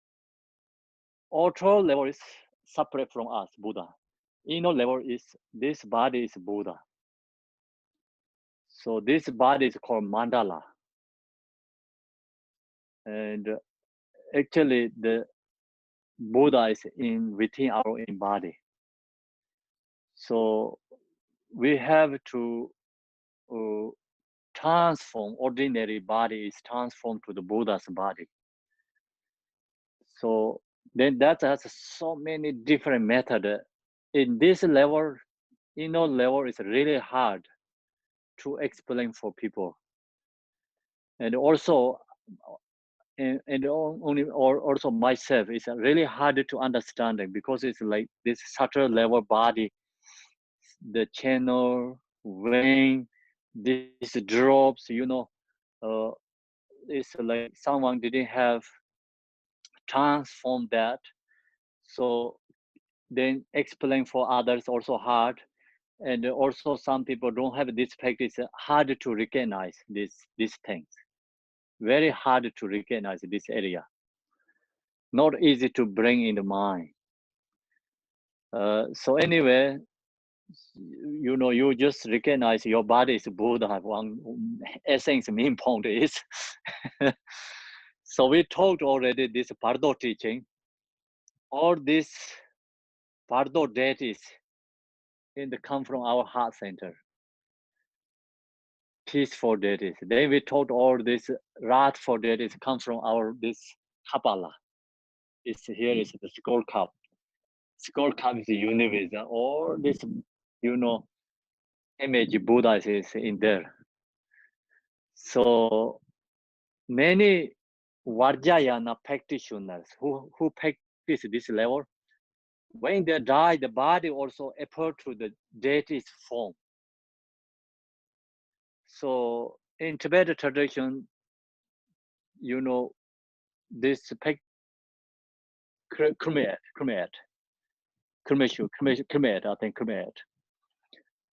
ultra level is separate from us, Buddha. Inner level is this body is Buddha. So this body is called mandala. And actually the Buddha is within our own body. So we have to transform ordinary body is transformed to the Buddha's body. So then that has so many different methods. In this level, inner level is really hard to explain for people. And also, also myself, it's really hard to understand it because it's like this subtle level body, the channel, vein, these drops, it's like someone didn't have transformed that. So then explain for others also hard. And also some people don't have this practice, hard to recognize these things. Very hard to recognize this area. Not easy to bring in the mind. So anyway, you just recognize your body is Buddha. One essence main point is. So we talked already this Bardo teaching. All these Bardo deities come from our heart center. Peaceful deities. Then we talked all these wrathful deities come from this Kabbalah. It's here is the skull cup. Skull cup is the universe. All this, image Buddha is in there. So many Vajrayana practitioners who practice this level, when they die, the body also appear to the deity's form. So in Tibetan tradition, this cremate, I think cremate.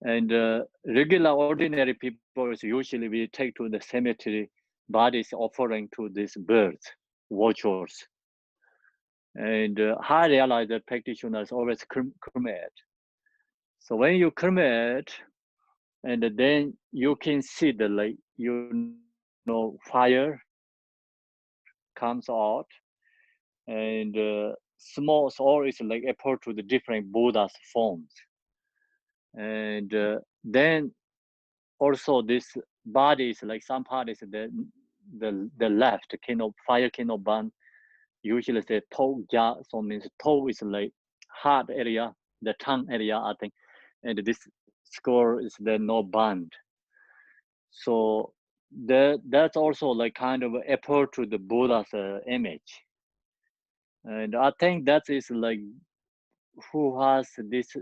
And regular ordinary people usually we take to the cemetery bodies offering to these birds, vultures. And high realizer practitioners always cremate. So when you cremate, and then you can see the fire comes out, and small soul is like appear to the different Buddha's forms, and then also this body is like some part is the left cannot fire cannot burn. Usually say toe ja, so means toe is like heart area, the tongue area I think, and this score is the no band. So that's also like kind of appeal to the Buddha's image, and I think that is like who has this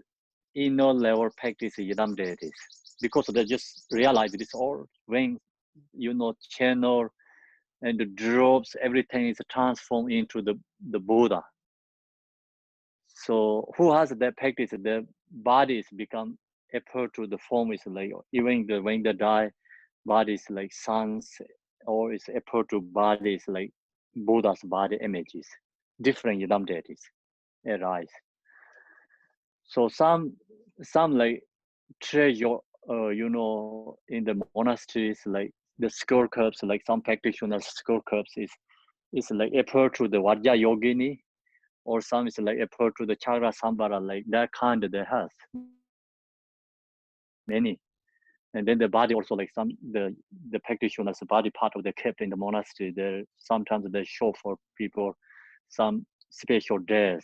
inner level practice Yidam deities, because they just realize this all when channel and the drops, everything is transformed into the Buddha. So who has that practice, the bodies become appeal to the form is like even when they die, bodies like suns, or is appeal to bodies like Buddha's body images, different Yidam deities arise. So some like treasure, in the monasteries, like the skull cups, like some practitioners skull cups is like appeal to the Vajra Yogini, or some is like appeal to the Chakra Sambara, like that kind they have many. And then the body also like some the practitioners body part of the kept in the monastery. They sometimes they show for people some special days.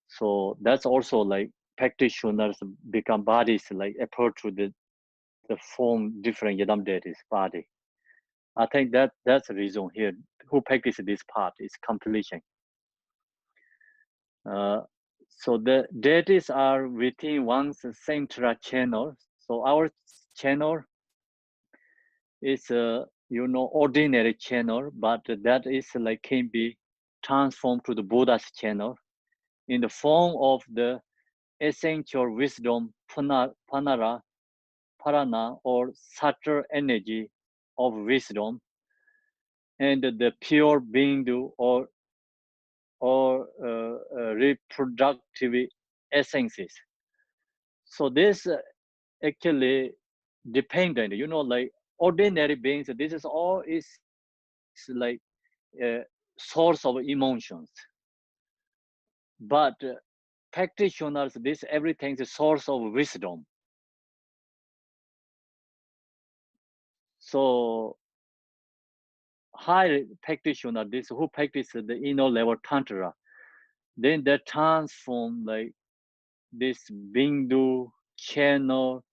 So that's also like practitioners become bodies like appeal to the form different Yidam deities body. I think that's the reason here. Who practice this part is completion. So the deities are within one's central channel. So our channel is ordinary channel, but that is like can be transformed to the Buddha's channel in the form of the essential wisdom parana, or subtle energy of wisdom, and the pure bindu or reproductive essences. So this actually dependent, like ordinary beings, this is all is like a source of emotions. But practitioners, this everything is a source of wisdom. So high practitioner, this who practice the inner level tantra, then they transform like this bindu, channel,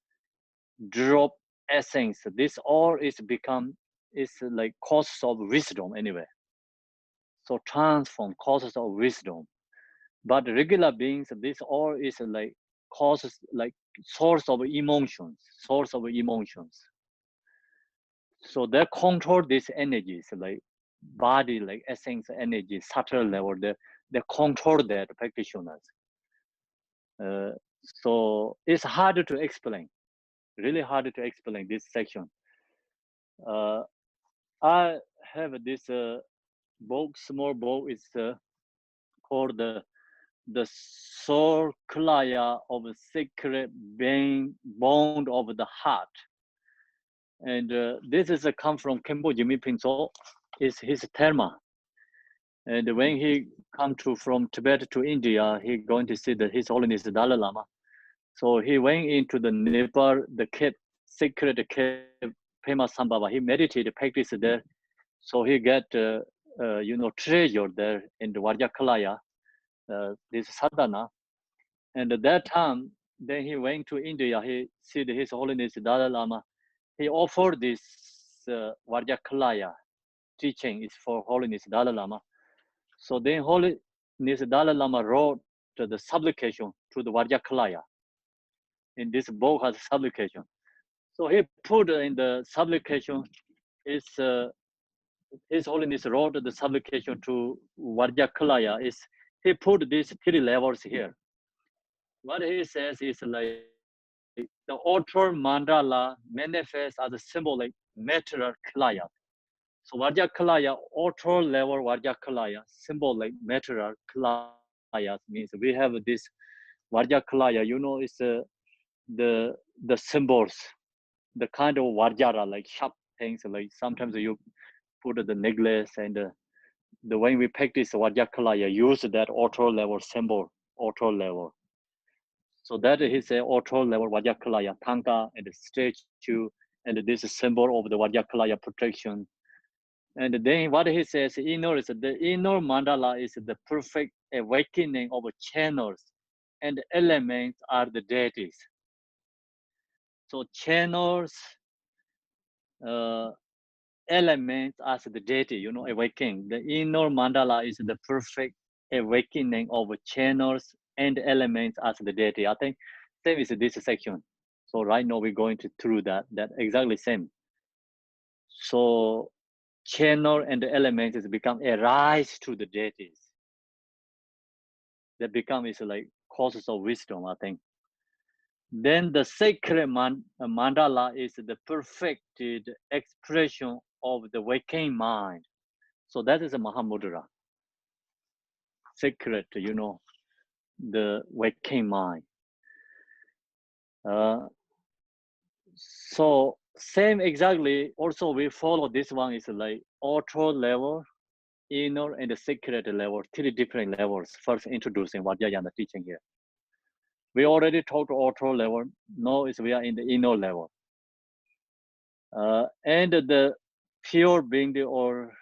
drop essence. This all is like causes of wisdom anyway. So transform causes of wisdom. But regular beings, this all is like causes like source of emotions. So they control these energies, like body, like essence energy, subtle level, they control that practitioners. So it's harder to explain, really hard to explain this section. I have this book, small book, is called the soul klaya of a sacred bond of the heart. And this is come from Khenpo Jimi Pinso, is his terma. And when he come from Tibet to India, he going to see His Holiness Dalai Lama. So he went into the Nepal, the cave, sacred cave, Pema Sambhava. He meditated, practiced there. So he get, treasure there in the Vajrakalaya, this sadhana. And at that time, then he went to India. He see His Holiness Dalai Lama. He offered this Vajrakalaya teaching is for Holiness Dalai Lama. So then Holiness Dalai Lama wrote the supplication to the Vajrakalaya. In this book has supplication. So he put in the supplication, His Holiness wrote the supplication to Vajrakalaya. He put these 3 levels here. What he says is like the outer mandala manifests as a symbol like material kalaya. So Vajrakalaya, outer level Vajrakalaya, symbol like material kalaya, means we have this Vajrakalaya, it's the symbols, the kind of Vajra, like sharp things like sometimes you put the necklace and the way we practice Vajrakalaya use that auto level symbol, auto level. So that is a auto level Vajrakalaya Tanka and the statue and this symbol of the Vajrakalaya protection. And then what he says, inner is the inner mandala is the perfect awakening of channels and elements are the deities. So channels, elements as the deity, you know, awakening. The inner mandala is the perfect awakening of channels and elements as the deity. I think same is this section. So right now we're going to through that exactly same. So channel and the elements is become a rise to the deities. That become is like causes of wisdom, I think. Then the sacred mandala is the perfected expression of the waking mind. So that is a Mahamudra. Secret, you know, the waking mind. So same exactly. Also, we follow this one is like auto level, inner, and the secret level. 3 different levels. First, introducing what Vajrayana teaching here. We already talked auto level. Now is we are in the inner level. And the pure being the or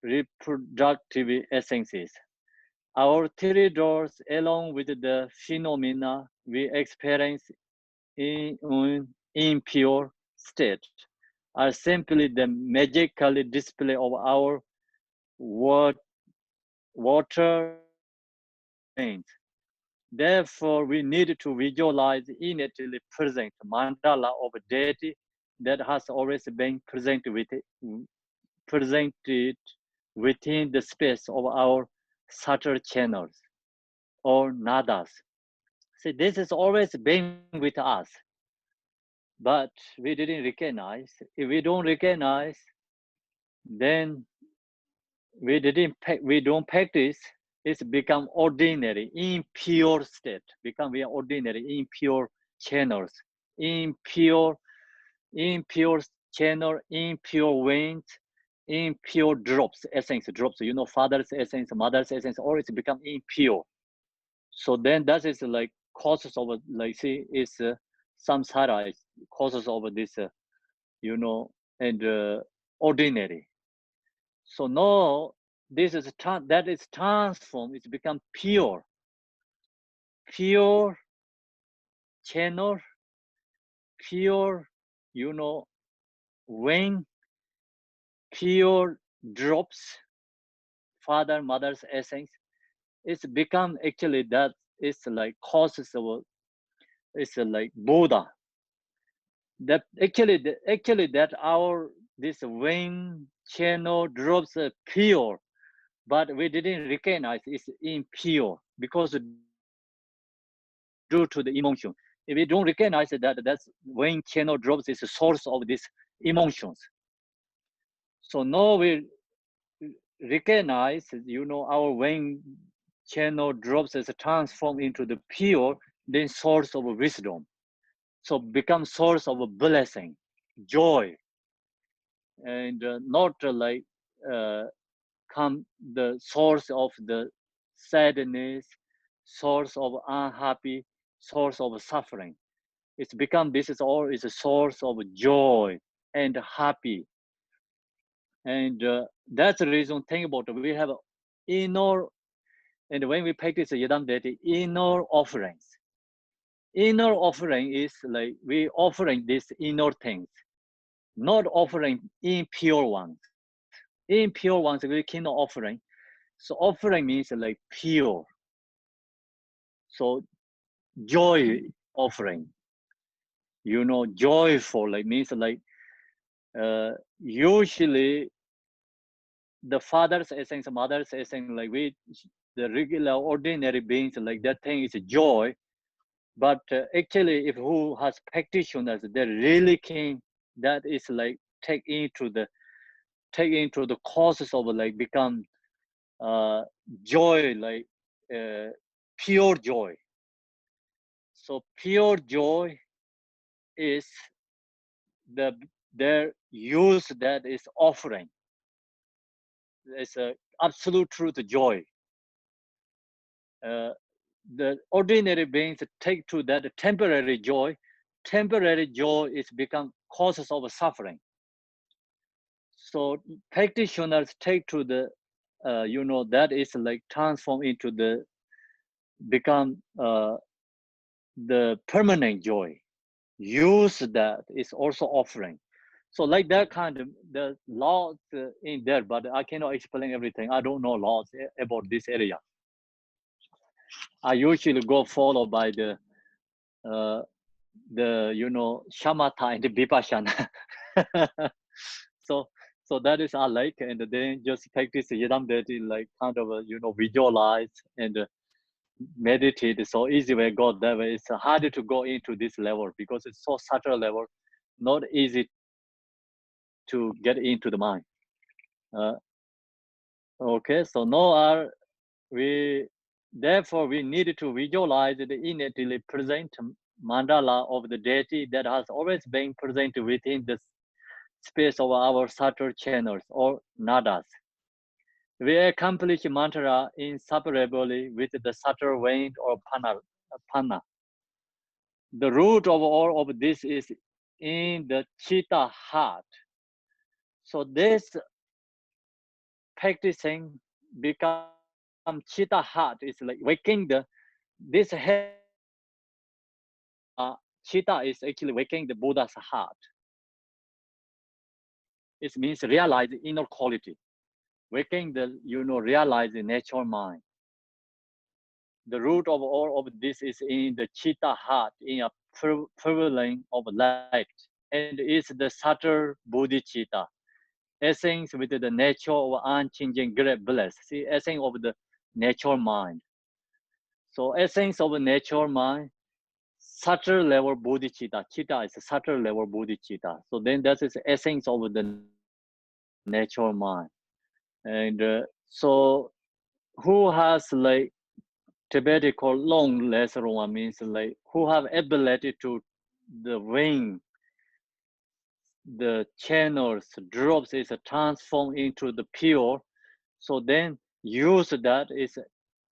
reproductive essences. Our 3 doors, along with the phenomena we experience in an impure state, are simply the magical display of our water veins. Therefore, we need to visualize innately present mandala of deity that has always been presented within the space of our subtle channels or nadas. See, this has always been with us, but we didn't recognize. If we don't recognize, then we don't practice. It's become ordinary, impure state. Become we are ordinary, impure channels, impure channel, impure veins, impure drops, essence drops. You know, father's essence, mother's essence, or it's become impure. So then that is like causes of like see is samsara is causes of this you know and ordinary. So now this is that is transformed. It's become pure channel, pure you know vein, pure drops, father mother's essence. It's become actually that it's like causes of it's like Buddha. That actually that our this vein channel drops pure, but we didn't recognize it's impure because due to the emotion. If we don't recognize that that's vein channel drops is the source of these emotions. So now we recognize, you know, our vein channel drops is transformed into the pure, then source of wisdom. So become source of a blessing, joy, and not like come the source of the sadness, source of unhappy, source of suffering. It's become this is all is a source of joy and happy. And that's the reason. Think about it. We have inner, and when we practice Yidam deity, inner offerings. Inner offering is like we offering these inner things, not offering impure ones. Impure ones we cannot offering. So offering means like pure. So joy offering, you know, joyful like means like usually the father's essence, mother's essence, like we the regular ordinary beings like that thing is joy. But actually, if who has practitioners, they really can that is like take into the causes of like become joy, like pure joy. So pure joy is their use that is offering. It's a absolute truth joy. The ordinary beings take to that temporary joy. Temporary joy is become causes of suffering. So practitioners take to the, that is like transform into the, become the permanent joy. Use that is also offering. So like that kind of the laws in there, but I cannot explain everything. I don't know laws about this area. I usually go follow by the shamatha and the vipassana. so that is I like, and then just practice yidam deity, like kind of visualize and meditate. So easy way go that way. It's harder to go into this level because it's so subtle level, not easy to get into the mind. Okay, so now therefore we need to visualize the innately present mandala of the deity that has always been present within the space of our subtle channels or nadas. We accomplish mantra inseparably with the subtle wind or pana. The root of all of this is in the chitta heart. So this practicing become chitta heart is like waking this head. Chitta is actually waking the Buddha's heart. It means realize inner quality, waking the realize the natural mind. The root of all of this is in the chitta heart, in a prevailing of light, and is the subtle bodhicitta, essence with the nature of unchanging great bliss. See, essence of the natural mind. So essence of the natural mind, subtle level bodhicitta. Chitta is a subtle level bodhicitta. So then that is the essence of the natural mind. And so who has like Tibetan called long lesser one means like who have ability to the wing, the channels, drops is transformed into the pure. So then use that is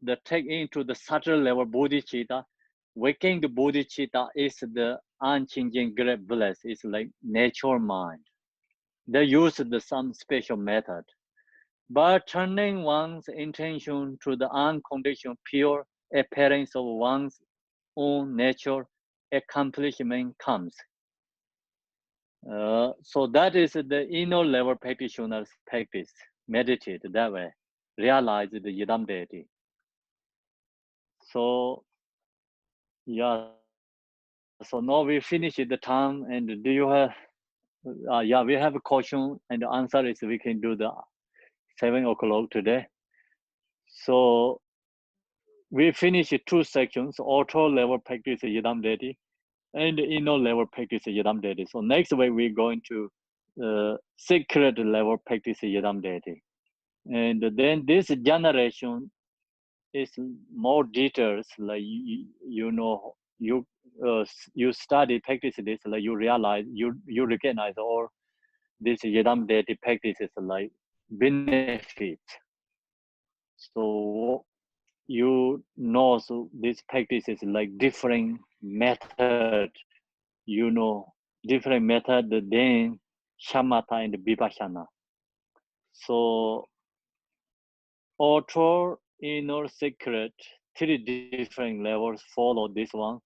the take into the subtle level bodhicitta. Waking the bodhicitta is the unchanging great bliss. It's like natural mind. They use some special method. But turning one's intention to the unconditioned pure appearance of one's own nature, accomplishment comes. So that is the inner level practitioner's practice. Meditate that way. Realize the yidam deity. So yeah. So now we finish the time, and do you have? Yeah, we have a question, and the answer is we can do the 7 o'clock today. So we finish 2 sections: auto level practice yidam deity, and inner level practice yidam deity. So next week we're going to secret level practice yidam deity, and then this generation is more details. Like you study practice this, like you realize you recognize all this yidam deity practices like benefit. So you know, so this practice is like different method, different method than shamatha and vipassana. So author, inner secret, 3 different levels follow this one,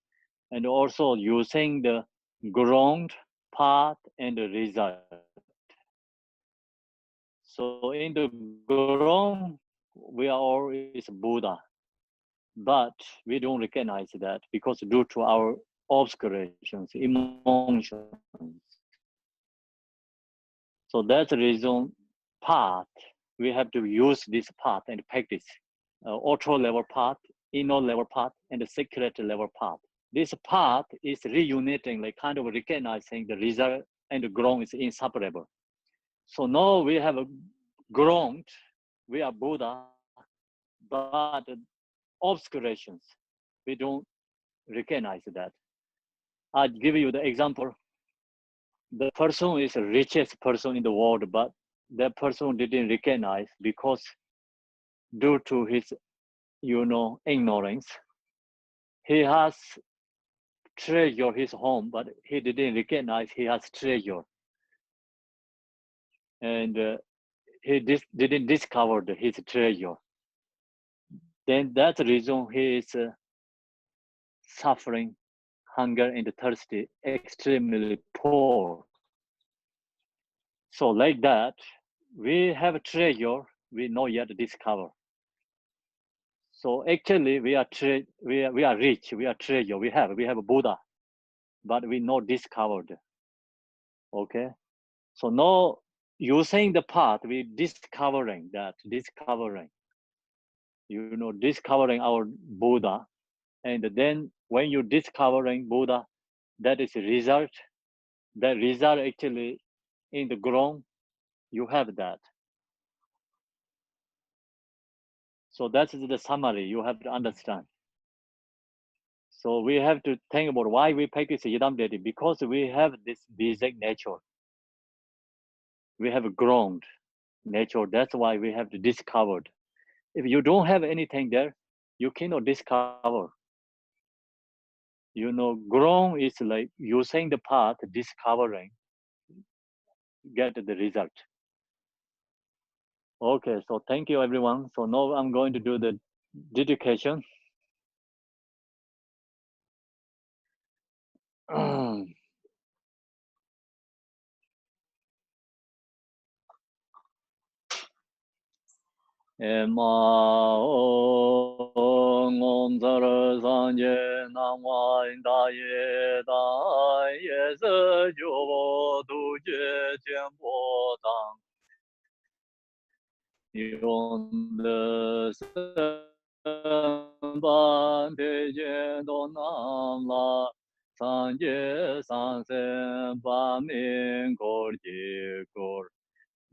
and also using the ground, path, and the result. So in the ground, we are always Buddha, but we don't recognize that because due to our obscurations, emotions. So that's the reason path, we have to use this path and practice. Auto level path, inner level path, and the secret level path. This path is reuniting, like kind of recognizing the result and the ground is inseparable. So now we have a ground, we are Buddha, but obscurations, we don't recognize that. I'll give you the example. the person is the richest person in the world, but that person didn't recognize because due to his, ignorance, he has treasure his home, but he didn't recognize he has treasure. And he didn't discover his treasure. Then that's the reason he is suffering hunger and thirsty, extremely poor. So like that, we have a treasure we not yet discover. So actually, we are rich, we are treasure, we have a Buddha, but we not discovered. Okay, so now using the path, we discovering, discovering our Buddha, and then when you discovering Buddha, that is a result. That result actually in the ground, you have that. So that's the summary you have to understand. So we have to think about why we practice Yidam Dedi, because we have this basic nature. We have a ground nature. That's why we have to discover. If you don't have anything there, you cannot discover. Ground is like using the path, discovering, get the result. Okay, so thank you everyone. So now I'm going to do the dedication. Om Zara Sanje Namwa Indaye Daye Se Jovo Tuje Tiempo Tang Yon De Semban Teje Donam La Sanje Sansen Ba Min Kor Ji Kor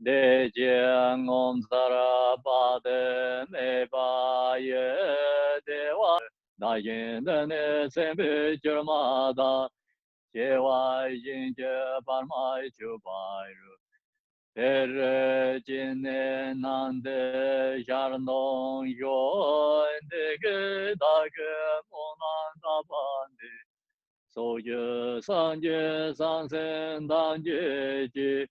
De Jiang Om Zara Ba De Me Ba Ye De Wa Da Yin De Ne Sen Bi Jir Ma Da Je Wa Yin Je Bar Mai Chu Bai Ru De Re Jin Ne Nan De Jar Nong Yo De Ge Da Ge Mo Nan Da Ban De So Ye San Je San Sen Dan Je Ji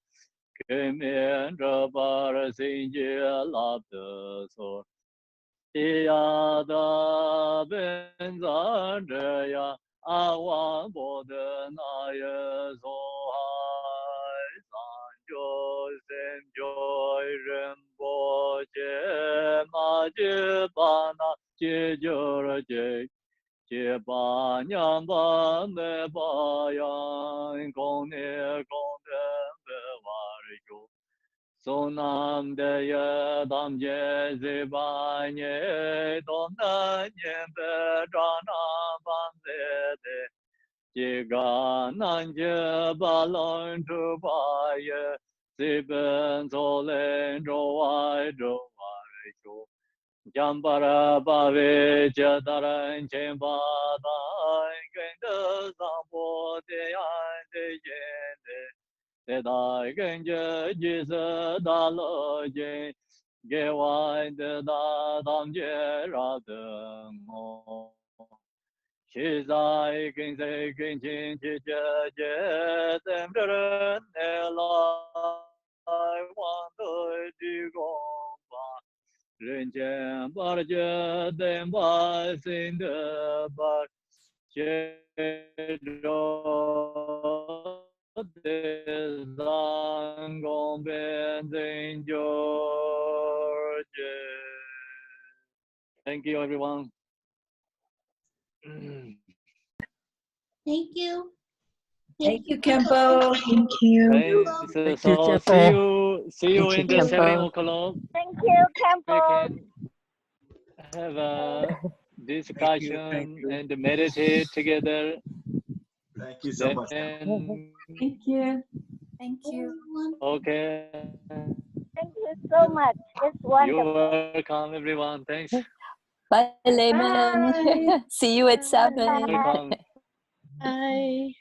Kemen Rabar Sinje Lab de So Ya Da Ben Zandaya Awan Boden Aya So Hai San Jo Sem Joy Rembo Je Ma Je Bana Je Jor Je Je Ba Nyam Ba Me Ba Yang Gong Ne Gong Den Be War Yo So Nam De Ye Dam Je Zi Ba Nye Dom Na Nyen Be Dra Na Ban De De Je Ga Nan Je Ba Lon Tu Ba Ye Si Ben So Len Ro Wai Ro Wai Yo Jambara Bave Jadaran Chemba Dai Genda Sampo De An De Jende De Dai Genja Jisa Dalo Je Gewai De Da Dam Je Ra De Mo Shizai Gense Genchin Chicha Je Dem Deren Elai Wando Digomba Rinchen Barja Demba Sinda Bar Chedro Zangom Benzin George. Thank you, everyone. Thank you. Thank you, Kempo. Thank you. Thanks. Thank you, So Kempo. see you Thank in you, the 7 Kempo. o'clock. Thank you, We Campbell. can have a discussion Thank you. and meditate together. Thank you so much. Then, Thank you. Thank you. okay. Thank you so much. It's wonderful. You're welcome, everyone. Thanks. Bye, Layman. Bye. See you at 7. Bye. Welcome. Bye.